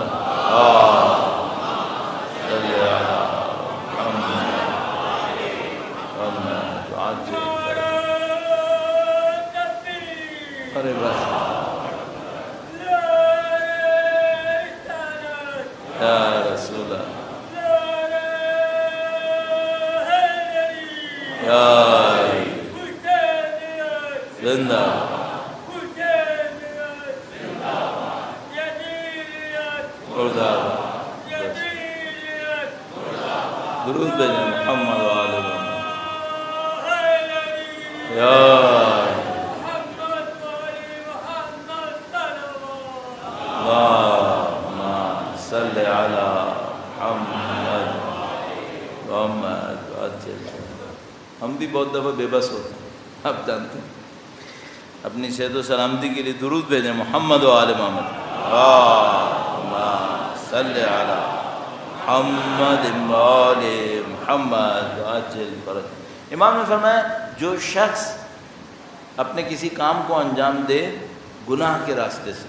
ارے بس یا رسول اللہ، یا زندہ خدا. درود بھیجیں محمد و آل محمد. یا اللہم صلی علی محمد محمد عجل. ہم بھی بہت دفعہ بے بس ہوتے ہیں، آپ جانتے ہیں. اپنی صحت و سلامتی کے لیے درود بھیجیں محمد و آل محمد. اللہم صلی علی محمد و آل محمد عجل فرج. امام نے فرمایا جو شخص اپنے کسی کام کو انجام دے گناہ کے راستے سے،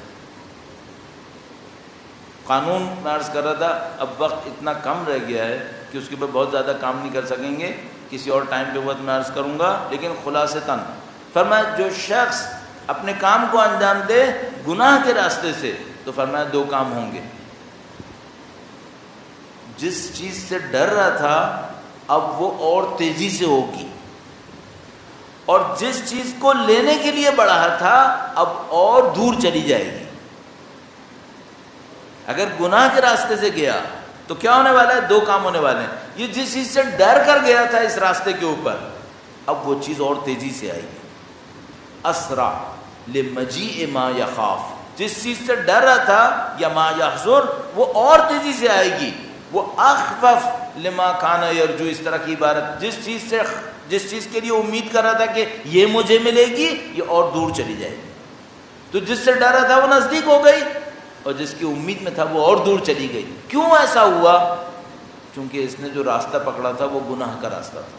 قانون میں عرض کر رہا تھا، اب وقت اتنا کم رہ گیا ہے کہ اس کے اوپر بہت زیادہ کام نہیں کر سکیں گے، کسی اور ٹائم پہ وقت میں عرض کروں گا، لیکن خلاصتاً فرمایا جو شخص اپنے کام کو انجام دے گناہ کے راستے سے تو فرمایا دو کام ہوں گے. جس چیز سے ڈر رہا تھا اب وہ اور تیزی سے ہوگی، اور جس چیز کو لینے کے لیے بڑھا تھا اب اور دور چلی جائے گی. اگر گناہ کے راستے سے گیا تو کیا ہونے والا ہے؟ دو کام ہونے والے ہیں. یہ جس چیز سے ڈر کر گیا تھا اس راستے کے اوپر اب وہ چیز اور تیزی سے آئے گی. اسرع لمجیء ما یخاف، جس چیز سے ڈر رہا تھا یا ما یحذر وہ اور تیزی سے آئے گی. وہ اخفف لما کان یرجو، اس طرح کی عبارت، جس چیز کے لیے امید کر رہا تھا کہ یہ مجھے ملے گی یہ اور دور چلی جائے گی. تو جس سے ڈر رہا تھا وہ نزدیک ہو گئی، اور جس کی امید میں تھا وہ اور دور چلی گئی. کیوں ایسا ہوا؟ چونکہ اس نے جو راستہ پکڑا تھا وہ گناہ کا راستہ تھا.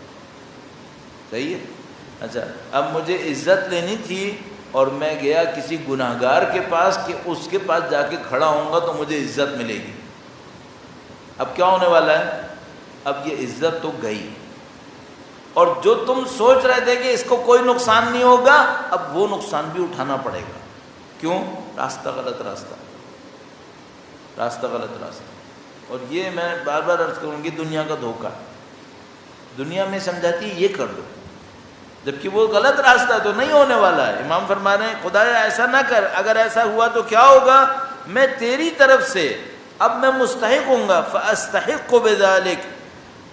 صحیح ہے؟ اچھا، اب مجھے عزت لینی تھی اور میں گیا کسی گناہگار کے پاس کہ اس کے پاس جا کے کھڑا ہوں گا تو مجھے عزت ملے گی. اب کیا ہونے والا ہے؟ اب یہ عزت تو گئی، اور جو تم سوچ رہے تھے کہ اس کو کوئی نقصان نہیں ہوگا اب وہ نقصان بھی اٹھانا پڑے گا. کیوں؟ راستہ غلط راستہ. اور یہ میں بار بار عرض کروں گی، دنیا کا دھوکہ. دنیا میں سمجھاتی یہ کر لو، جبکہ وہ غلط راستہ تو نہیں ہونے والا ہے. امام فرما رہے ہیں خدایا ایسا نہ کر، اگر ایسا ہوا تو کیا ہوگا؟ میں تیری طرف سے اب میں مستحق ہوں گا. فاستحق بذلک،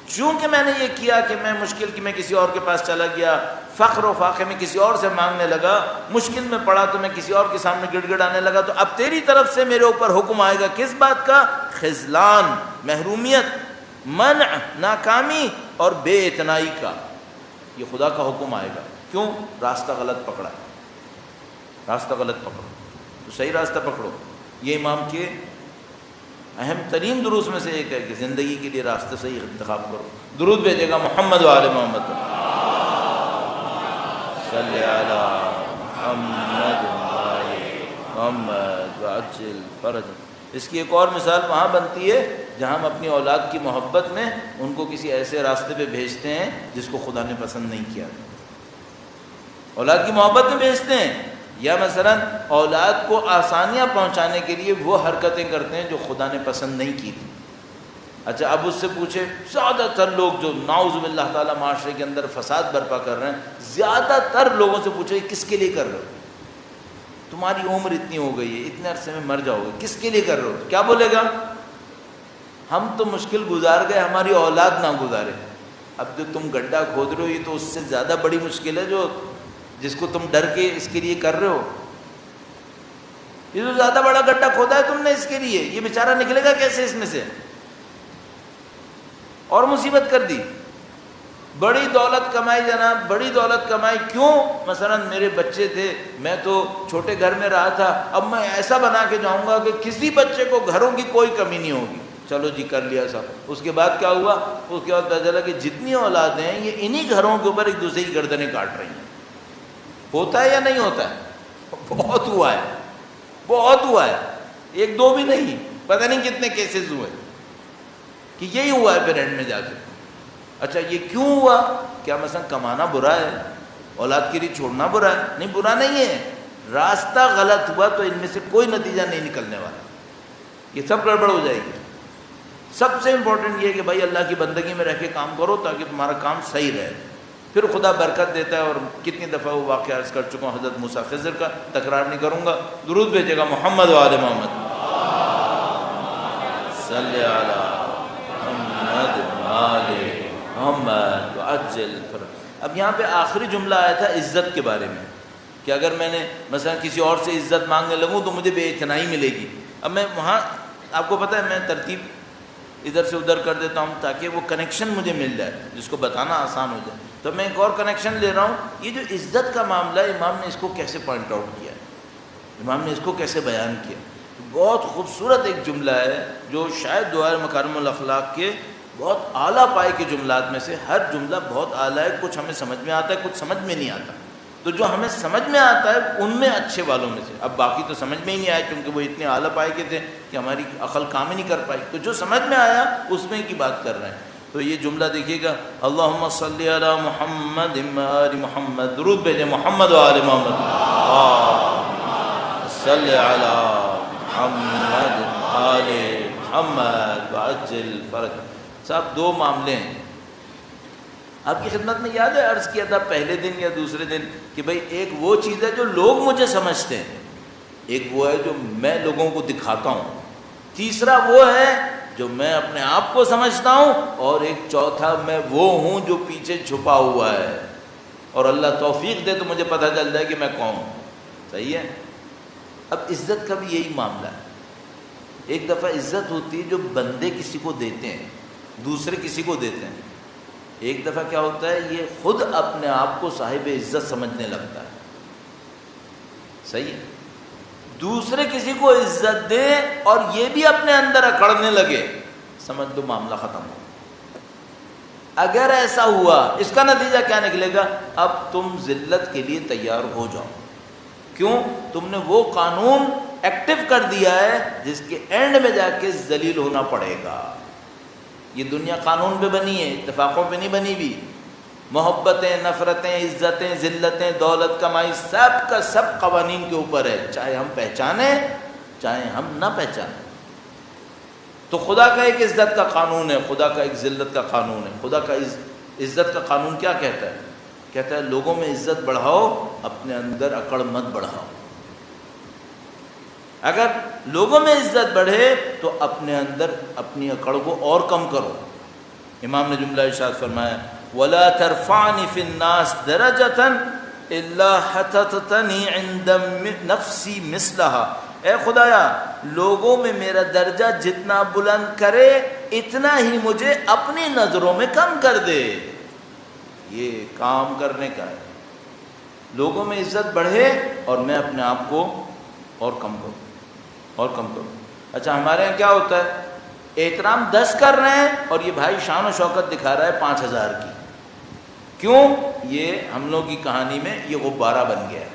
چونکہ میں نے یہ کیا کہ میں مشکل کی میں کسی اور کے پاس چلا گیا، فقر و فاقے میں کسی اور سے مانگنے لگا، مشکل میں پڑا تو میں کسی اور کے سامنے گڑ گڑانے لگا، تو اب تیری طرف سے میرے اوپر حکم آئے گا. کس بات کا؟ خذلان، محرومیت، منع، ناکامی اور بے اعتنائی کا. یہ خدا کا حکم آئے گا. کیوں؟ راستہ غلط پکڑا. راستہ غلط پکڑو تو صحیح راستہ پکڑو. یہ امام کے اہم ترین دروس میں سے ایک ہے کہ زندگی کے لیے راستہ صحیح انتخاب کرو. درود بھیجے گا محمد و آل محمد صلی علی محمد محمد وعجل فرج. اس کی ایک اور مثال وہاں بنتی ہے جہاں ہم اپنی اولاد کی محبت میں ان کو کسی ایسے راستے پہ بھیجتے ہیں جس کو خدا نے پسند نہیں کیا. اولاد کی محبت میں بھیجتے ہیں، یا مثلا اولاد کو آسانیاں پہنچانے کے لیے وہ حرکتیں کرتے ہیں جو خدا نے پسند نہیں کی تھی. اچھا، اب اس سے پوچھے زیادہ تر لوگ جو نعوذ باللہ تعالیٰ معاشرے کے اندر فساد برپا کر رہے ہیں، زیادہ تر لوگوں سے پوچھو یہ کس کے لیے کر رہے ہو؟ تمہاری عمر اتنی ہو گئی ہے، اتنے عرصے میں مر جاؤ گے، کس کے لیے کر رہے ہو؟ کیا بولے گا؟ ہم تو مشکل گزار گئے، ہماری اولاد نہ گزارے. اب جو تم گڈھا کھود رہے ہو یہ تو اس سے زیادہ بڑی مشکل ہے جس کو تم ڈر کے اس کے لیے کر رہے ہو. یہ تو زیادہ بڑا گڈھا کھودا ہے تم نے اس کے لیے، یہ بیچارہ نکلے گا کیسے اس میں سے؟ اور مصیبت کر دی. بڑی دولت کمائی جناب، بڑی دولت کمائی. کیوں؟ مثلا میرے بچے تھے، میں تو چھوٹے گھر میں رہا تھا، اب میں ایسا بنا کے جاؤں گا کہ کسی بچے کو گھروں کی کوئی کمی نہیں ہوگی. چلو جی کر لیا سب. اس کے بعد کیا ہوا؟ اس کے بعد پتہ چلا کہ جتنی اولادیں ہیں یہ انہی گھروں کے اوپر ایک دوسرے کی گردنیں کاٹ رہی ہیں. ہوتا ہے یا نہیں ہوتا ہے؟ بہت ہوا ہے، بہت ہوا ہے. ایک دو بھی نہیں، پتہ نہیں کتنے کیسز ہوئے کہ یہی ہوا ہے پھر اینڈ میں جا کے. اچھا یہ کیوں ہوا؟ کیا مثلا کمانا برا ہے؟ اولاد کے لیے چھوڑنا برا ہے؟ نہیں، برا نہیں ہے. راستہ غلط ہوا تو ان میں سے کوئی نتیجہ نہیں نکلنے والا، یہ سب گڑبڑ ہو جائے گی. سب سے امپورٹنٹ یہ ہے کہ بھائی اللہ کی بندگی میں رہ کے کام کرو تاکہ تمہارا کام صحیح رہے، پھر خدا برکت دیتا ہے. اور کتنی دفعہ وہ واقعہ عرض کر چکا ہوں حضرت موسیٰ خضر کا، تکرار نہیں کروں گا. درود بھیجے گا محمد و آل محمد صلی علی محمد. آل محمد وعجل فرج۔ اب یہاں پہ آخری جملہ آیا تھا عزت کے بارے میں، کہ اگر میں نے مثلا کسی اور سے عزت مانگنے لگوں تو مجھے بے اعتنائی ملے گی۔ اب میں وہاں آپ کو پتہ ہے میں ترتیب ادھر سے ادھر کر دیتا ہوں تاکہ وہ کنیکشن مجھے مل جائے، جس کو بتانا آسان ہو جائے۔ تو میں ایک اور کنیکشن لے رہا ہوں، یہ جو عزت کا معاملہ ہے امام نے اس کو کیسے پوائنٹ آؤٹ کیا ہے، امام نے اس کو کیسے بیان کیا۔ بہت خوبصورت ایک جملہ ہے جو شاید دوائر مکارم الاخلاق کے بہت اعلیٰ پائے کے جملات میں سے، ہر جملہ بہت اعلیٰ ہے، کچھ ہمیں سمجھ میں آتا ہے کچھ سمجھ میں نہیں آتا، تو جو ہمیں سمجھ میں آتا ہے ان میں اچھے والوں میں سے، اب باقی تو سمجھ میں ہی نہیں آئے کیونکہ وہ اتنے اعلیٰ پائے کے تھے کہ ہماری عقل کام ہی نہیں کر پائی، تو جو سمجھ میں آیا اس میں کی بات کر رہے ہیں۔ تو یہ جملہ دیکھیے گا، اللہم صلی علی محمد آل محمد، درود بھیجیں محمد و آل محمد، صلی علی محمد آل محمد وعجل فرج۔ صاحب دو معاملے ہیں آپ کی خدمت میں، یاد ہے عرض کیا تھا پہلے دن یا دوسرے دن کہ بھئی ایک وہ چیز ہے جو لوگ مجھے سمجھتے ہیں، ایک وہ ہے جو میں لوگوں کو دکھاتا ہوں، تیسرا وہ ہے جو میں اپنے آپ کو سمجھتا ہوں، اور ایک چوتھا میں وہ ہوں جو پیچھے چھپا ہوا ہے، اور اللہ توفیق دے تو مجھے پتہ چل جائے کہ میں کون ہوں۔ صحیح ہے؟ اب عزت کا بھی یہی معاملہ ہے، ایک دفعہ عزت ہوتی ہے جو بندے کسی کو دیتے ہیں، دوسرے کسی کو دیتے ہیں، ایک دفعہ کیا ہوتا ہے یہ خود اپنے آپ کو صاحب عزت سمجھنے لگتا ہے۔ صحیح ہے؟ دوسرے کسی کو عزت دے اور یہ بھی اپنے اندر اکڑنے لگے، سمجھ دو معاملہ ختم ہو۔ اگر ایسا ہوا اس کا نتیجہ کیا نکلے گا؟ اب تم ذلت کے لیے تیار ہو جاؤ، کیوں؟ تم نے وہ قانون ایکٹیو کر دیا ہے جس کے اینڈ میں جا کے ذلیل ہونا پڑے گا۔ یہ دنیا قانون پہ بنی ہے، اتفاقوں پہ نہیں بنی بھی، محبتیں، نفرتیں، عزتیں، ذلتیں، دولت کمائی، سب کا سب قوانین کے اوپر ہے، چاہے ہم پہچانیں چاہے ہم نہ پہچانیں۔ تو خدا کا ایک عزت کا قانون ہے، خدا کا ایک ذلت کا قانون ہے۔ خدا کا عزت کا قانون کیا کہتا ہے؟ کہتا ہے لوگوں میں عزت بڑھاؤ، اپنے اندر اکڑ مت بڑھاؤ۔ اگر لوگوں میں عزت بڑھے تو اپنے اندر اپنی اکڑ کو اور کم کرو۔ امام نے جملہ ارشاد فرمایا وَلَا تَرْفَعْنِ فِي النَّاسِ دَرَجَةً إِلَّا حَتَتْنِي عِنْدَ نَفْسِي مِثْلَهَا، اے خدایا لوگوں میں میرا درجہ جتنا بلند کرے اتنا ہی مجھے اپنی نظروں میں کم کر دے۔ یہ کام کرنے کا ہے، لوگوں میں عزت بڑھے اور میں اپنے آپ کو اور کم کروں اور کم کروں۔ اچھا ہمارے یہاں کیا ہوتا ہے، احترام 10 کر رہے ہیں اور یہ بھائی شان و شوکت دکھا رہا ہے 5000 کی، کیوں؟ یہ ہم لوگ کی کہانی میں یہ غبارہ بن گیا ہے،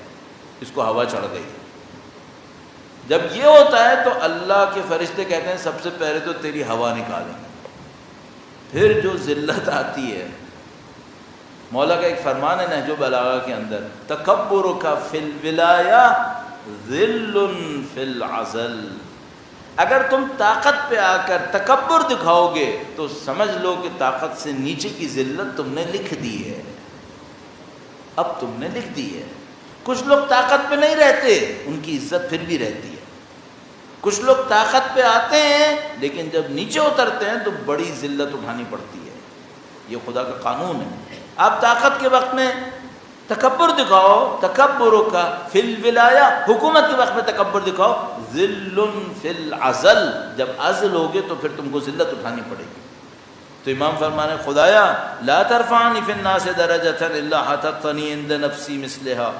اس کو ہوا چڑھ گئی۔ جب یہ ہوتا ہے تو اللہ کے فرشتے کہتے ہیں سب سے پہلے تو تیری ہوا نکالیں، پھر جو ذلت آتی ہے، مولا کا ایک فرمان ہے نہج البلاغہ کے اندر، تکبرک فی الولایہ ذل فی العزل، اگر تم طاقت پہ آ کر تکبر دکھاؤ گے تو سمجھ لو کہ طاقت سے نیچے کی ذلت تم نے لکھ دی ہے، اب تم نے لکھ دی ہے۔ کچھ لوگ طاقت پہ نہیں رہتے، ان کی عزت پھر بھی رہتی ہے۔ کچھ لوگ طاقت پہ آتے ہیں لیکن جب نیچے اترتے ہیں تو بڑی ذلت اٹھانی پڑتی ہے، یہ خدا کا قانون ہے۔ آپ طاقت کے وقت میں تکبر دکھاؤ، تکبروں کا فی الولایہ، حکومت کے وقت میں تکبر دکھاؤ، ذل فی العزل، جب عزل ہوگے تو پھر تم کو ذلت اٹھانی پڑے گی۔ تو امام فرمانے خدایا لا ترفعنی فی الناس درجۃ الا حطتنی عند نفسی مثلها،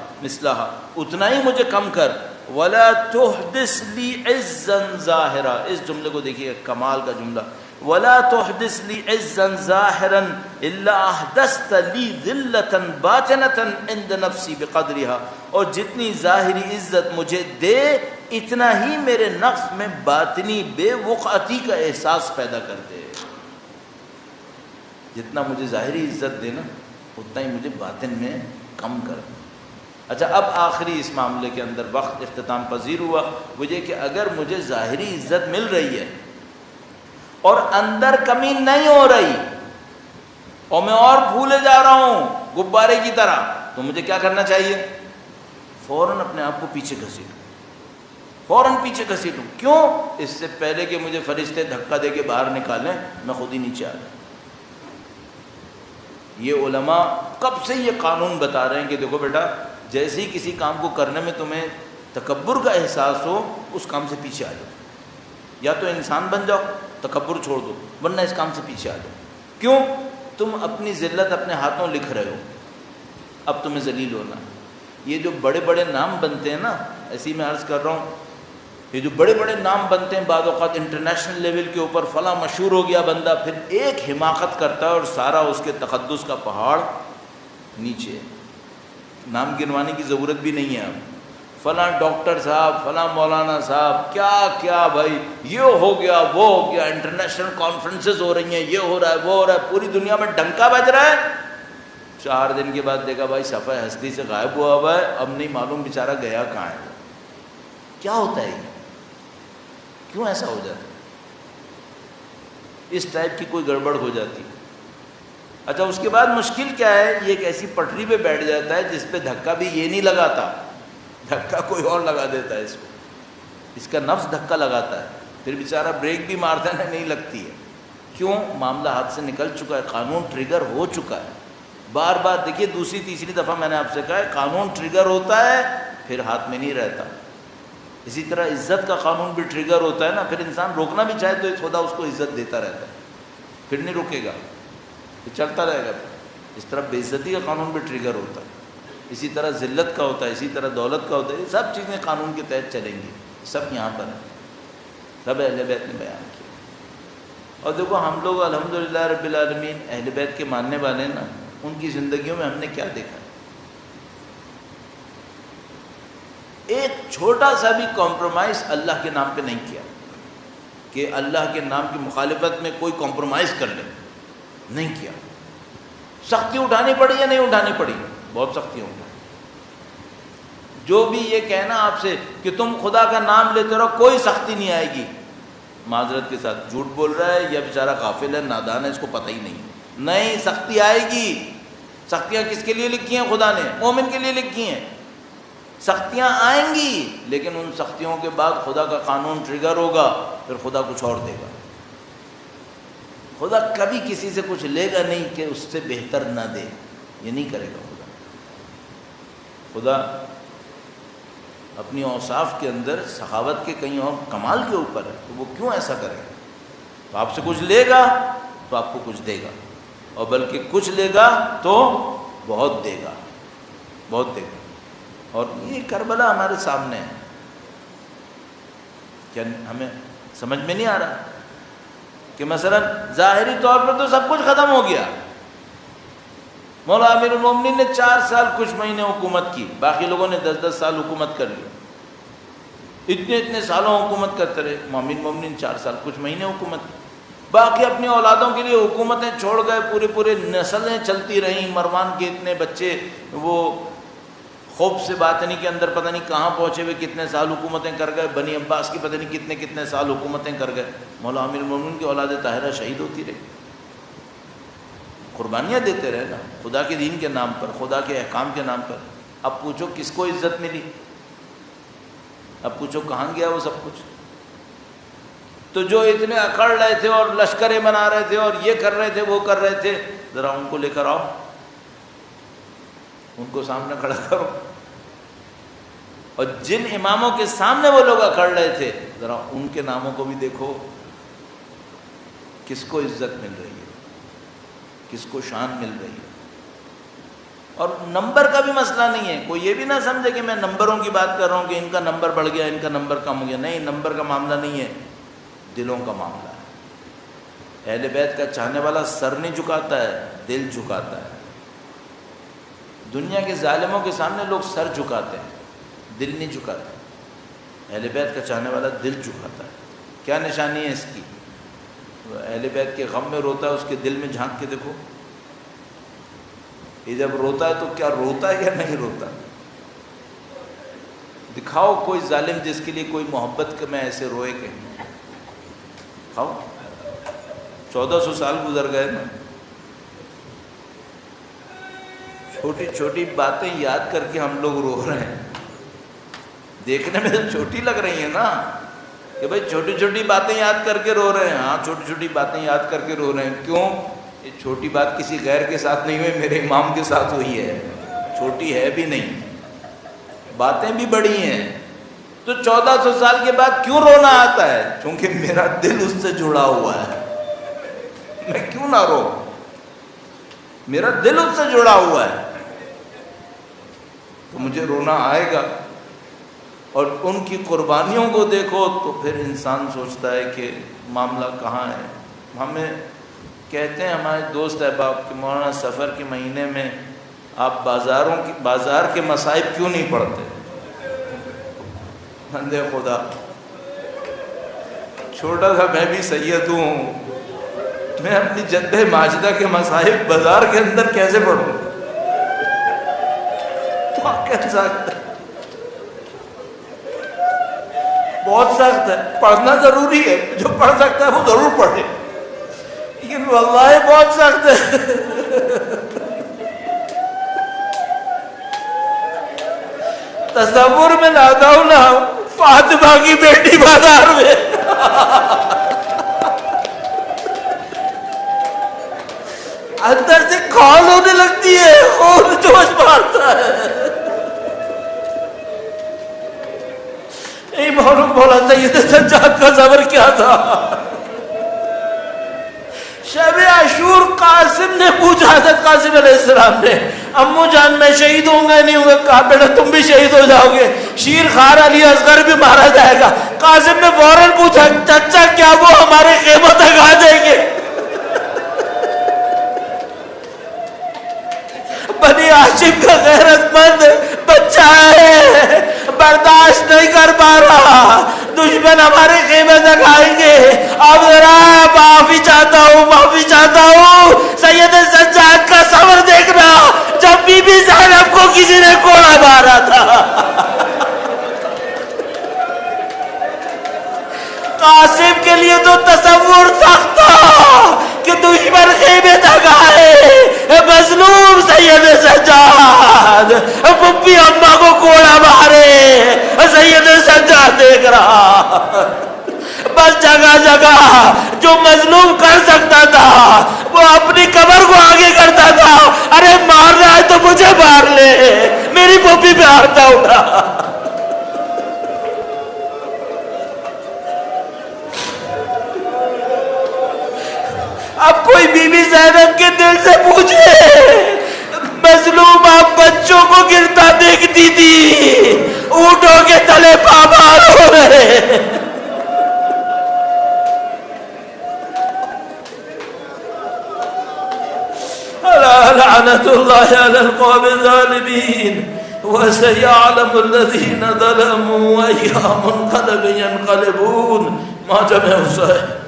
اتنا ہی مجھے کم کر، ولا تحدث لی عزا ظاہرا، اس جملے کو دیکھیے کمال کا جملہ، ولا تحدث لی عزا ظاہرا الا احدثت لی ذلة باطنة عند نفسی بقدرها، اور جتنی ظاہری عزت مجھے دے اتنا ہی میرے نفس میں باطنی بے وقعتی کا احساس پیدا کر دے۔ جتنا مجھے ظاہری عزت دے نا اتنا ہی مجھے باطن میں کم کر۔ اچھا اب آخری اس معاملے کے اندر وقت اختتام پذیر ہوا، وہ یہ کہ اگر مجھے ظاہری عزت مل رہی ہے اور اندر کمی نہیں ہو رہی اور میں اور پھولے جا رہا ہوں غبارے کی طرح، تو مجھے کیا کرنا چاہیے؟ فوراً اپنے آپ کو پیچھے گھسیٹوں، فوراً پیچھے گھسیٹوں۔ کیوں؟ اس سے پہلے کہ مجھے فرشتے دھکا دے کے باہر نکالیں میں خود ہی نیچے آ جاؤں۔ یہ علماء کب سے یہ قانون بتا رہے ہیں کہ دیکھو بیٹا، جیسے ہی کسی کام کو کرنے میں تمہیں تکبر کا احساس ہو، اس کام سے پیچھے آ جاؤ. یا تو انسان بن جاؤ، تکبر چھوڑ دو، ورنہ اس کام سے پیچھے آ جاؤ. کیوں؟ تم اپنی ذلت اپنے ہاتھوں لکھ رہے ہو، اب تمہیں ذلیل ہونا. یہ جو بڑے بڑے نام بنتے ہیں نا، ایسی میں عرض کر رہا ہوں، یہ جو بڑے بڑے نام بنتے ہیں بعض اوقات انٹرنیشنل لیول کے اوپر، فلاں مشہور ہو گیا بندہ، پھر ایک حماقت کرتا ہے اور سارا اس کے تقدس کا پہاڑ نیچے. نام گنوانے کی ضرورت بھی نہیں ہے اب. فلاں ڈاکٹر صاحب، فلاں مولانا صاحب، کیا کیا بھائی، یہ ہو گیا، وہ ہو گیا، انٹرنیشنل کانفرنسز ہو رہی ہیں، یہ ہو رہا ہے، وہ ہو رہا ہے، پوری دنیا میں ڈنکا بج رہا ہے. 4 دن کے بعد دیکھا بھائی صفحہ ہستی سے غائب ہوا ہے، اب نہیں معلوم بیچارہ گیا کہاں ہے. کیا ہوتا ہے یہ؟ کیوں ایسا ہو جاتا ہے؟ اس ٹائپ کی کوئی گڑبڑ ہو جاتی. اچھا، اس کے بعد مشکل کیا ہے؟ یہ ایک ایسی پٹری پہ بیٹھ جاتا ہے جس پہ دھکا بھی یہ نہیں لگاتا، دھکا کوئی اور لگا دیتا ہے اس کو. اس کا نفس دھکا لگاتا ہے، پھر بیچارہ بریک بھی مارتا ہے، نہیں لگتی ہے. کیوں؟ معاملہ ہاتھ سے نکل چکا ہے، قانون ٹریگر ہو چکا ہے. بار بار دیکھیے، دوسری تیسری دفعہ میں نے آپ سے کہا ہے، قانون ٹریگر ہوتا ہے پھر ہاتھ میں نہیں رہتا. اسی طرح عزت کا قانون بھی ٹریگر ہوتا ہے نا، پھر انسان روکنا بھی چاہے تو خدا اس کو عزت دیتا رہتا ہے، پھر نہیں رکے گا، یہ چلتا رہے گا. اس طرح بے عزتی کا قانون بھی ٹریگر ہوتا ہے، اسی طرح ذلت کا ہوتا ہے، اسی طرح دولت کا ہوتا ہے. یہ سب چیزیں قانون کے تحت چلیں گی، سب یہاں پر ہیں، سب اہل بیت نے بیان کیا. اور دیکھو ہم لوگ الحمدللہ رب العالمین اہل بیت کے ماننے والے نا، ان کی زندگیوں میں ہم نے کیا دیکھا؟ ایک چھوٹا سا بھی کمپرومائز اللہ کے نام پہ نہیں کیا کہ اللہ کے نام کی مخالفت میں کوئی کمپرومائز کر لے، نہیں کیا. سختی اٹھانی پڑی یا نہیں اٹھانی پڑی؟ بہت سختیاں اٹھانی. جو بھی یہ کہنا آپ سے کہ تم خدا کا نام لیتے رہو، کوئی سختی نہیں آئے گی، معذرت کے ساتھ جھوٹ بول رہا ہے یا بیچارہ غافل ہے، نادان ہے، اس کو پتہ ہی نہیں. سختی آئے گی. سختیاں کس کے لیے لکھی ہیں؟ خدا نے مومن کے لیے لکھی ہیں. سختیاں آئیں گی، لیکن ان سختیوں کے بعد خدا کا قانون ٹریگر ہوگا، پھر خدا کچھ اور دے گا. خدا کبھی کسی سے کچھ لے گا نہیں کہ اس سے بہتر نہ دے، یہ نہیں کرے گا. خدا اپنی اوصاف کے اندر سخاوت کے کہیں اور کمال کے اوپر ہے، تو وہ کیوں ایسا کرے گا؟ تو آپ سے کچھ لے گا تو آپ کو کچھ دے گا، اور بلکہ کچھ لے گا تو بہت دے گا، بہت دے گا. اور یہ کربلا ہمارے سامنے ہے. کیا ہمیں سمجھ میں نہیں آ رہا کہ مثلا ظاہری طور پر تو سب کچھ ختم ہو گیا. مولا امیر المومنین نے 4 سال کچھ مہینے حکومت کی، باقی لوگوں نے 10 سال حکومت کر لی. اتنے سالوں حکومت کرتے رہے. امیر المومنین 4 سال کچھ مہینے حکومت کی. باقی اپنی اولادوں کے لیے حکومتیں چھوڑ گئے، پورے نسلیں چلتی رہیں. مروان کے اتنے بچے وہ خوف سے باطنی کے اندر پتہ نہیں کہاں پہنچے ہوئے، کتنے سال حکومتیں کر گئے. بنی عباس کی پتہ نہیں کتنے سال حکومتیں کر گئے. مولا امیر المومنین کی اولاد طاہرہ شہید ہوتی رہی، قربانیاں دیتے رہے نا، خدا کے دین کے نام پر، خدا کے احکام کے نام پر. اب پوچھو کس کو عزت ملی؟ اب پوچھو کہاں گیا وہ سب کچھ؟ تو جو اتنے اکڑ رہے تھے اور لشکریں بنا رہے تھے اور یہ کر رہے تھے وہ کر رہے تھے، ذرا ان کو لے کر آؤ، ان کو سامنے کھڑا کرو. اور جن اماموں کے سامنے وہ لوگ اکڑ رہے تھے، ذرا ان کے ناموں کو بھی دیکھو، کس کو عزت مل رہی ہے، کس کو شان مل رہی ہے. اور نمبر کا بھی مسئلہ نہیں ہے. کوئی یہ بھی نہ سمجھے کہ میں نمبروں کی بات کر رہا ہوں کہ ان کا نمبر بڑھ گیا، ان کا نمبر کم ہو گیا. نہیں، نمبر کا معاملہ نہیں ہے، دلوں کا معاملہ ہے. اہل بیت کا چاہنے والا سر نہیں جھکاتا ہے، دل جھکاتا ہے. دنیا کے ظالموں کے سامنے لوگ سر جھکاتے ہیں، دل نہیں جھکاتے. اہل بیت کا چاہنے والا دل جھکاتا ہے. کیا نشانی ہے اس کی؟ اہل بیت کے غم میں روتا ہے، اس کے دل میں جھانک کے دیکھو. یہ جب روتا ہے تو کیا روتا ہے یا نہیں روتا؟ دکھاؤ کوئی ظالم جس کے لیے کوئی محبت میں ایسے روئے کہ دکھاؤ. 1400 سال گزر گئے نا. چھوٹی چھوٹی باتیں یاد کر کے ہم لوگ رو رہے ہیں. دیکھنے میں تو چھوٹی لگ رہی ہیں نا کہ بھائی چھوٹی چھوٹی باتیں یاد کر کے رو رہے ہیں. ہاں، چھوٹی چھوٹی باتیں یاد کر کے رو رہے ہیں. کیوں؟ یہ چھوٹی بات کسی غیر کے ساتھ نہیں ہوئی، میرے امام کے ساتھ ہوئی ہے، چھوٹی ہے بھی نہیں، باتیں بھی بڑی ہیں۔ تو 1400 سال کے بعد کیوں رونا آتا ہے؟ چونکہ میرا دل اس سے جڑا ہوا ہے، میں کیوں نہ رو، میرا دل اس سے جڑا ہوا ہے تو مجھے رونا آئے گا۔ اور ان کی قربانیوں کو دیکھو تو پھر انسان سوچتا ہے کہ معاملہ کہاں ہے۔ ہمیں کہتے ہیں ہمارے دوست احباب کہ مولانا سفر کے مہینے میں آپ بازار کے مصائب کیوں نہیں پڑھتے؟ بندے خدا، چھوٹا تھا میں بھی سید ہوں، میں اپنی جد ماجدہ کے مصائب بازار کے اندر کیسے پڑھوں؟ بہت سخت ہے، پڑھنا ضروری ہے، جو پڑھ سکتا ہے وہ ضرور پڑھے، لیکن واللہ بہت سخت ہے۔ تصور میں لاتا ہوں نا فاطمہ کی بیٹی بازار میں، اندر سے کھال ہونے لگتی ہے، خون جوش مارتا ہے۔ نہیں معلوم بولا سید سجاد کا صبر کیا تھا۔ شب عاشور قاسم نے پوچھا حضرت قاسم علیہ السلام نے، امو جان میں شہید ہوں گا نہیں ہوں گا؟ کہا بیٹا تم بھی شہید ہو جاؤ گے، شیر خار علی اصغر بھی مارا جائے گا۔ قاسم نے فوراً پوچھا چچا کیا وہ ہمارے خیمہ تک آ جائیں گے؟ بنی ہاشم کا غیرت مند بچہ ہے، برداشت نہیں کر پا رہا، دشمن ہمارے خیمے تک آئیں گے، اب ذرا معافی چاہتا ہوں۔ سید سجاد کا صبر دیکھنا، جب بی بی زینب کو کسی نے کوڑا مارا تھا، قاسم کے لیے تو تصور سخت تھا کہ دشمن خیمے تک آئے، مظلوم سید سجاد پپی اماں کو کوڑا مارے، سید سجاد دیکھ رہا۔ بس جگہ جگہ جو مظلوم کر سکتا تھا وہ اپنی قبر کو آگے کرتا تھا، ارے مارنا ہے تو مجھے مار لے، میری پپی پہ ہاتھ اٹھا۔ اب کوئی بی بی زینب کے دل سے پوچھے، مظلوم آپ بچوں کو گرتا دیکھتی تھی، اونٹوں کے تلے پامال ہو رہے۔ لعنت اللہ علی القوم الظالمین وسیعلم الذین ظلموا ای منقلب ینقلبون۔ ما جمع حسین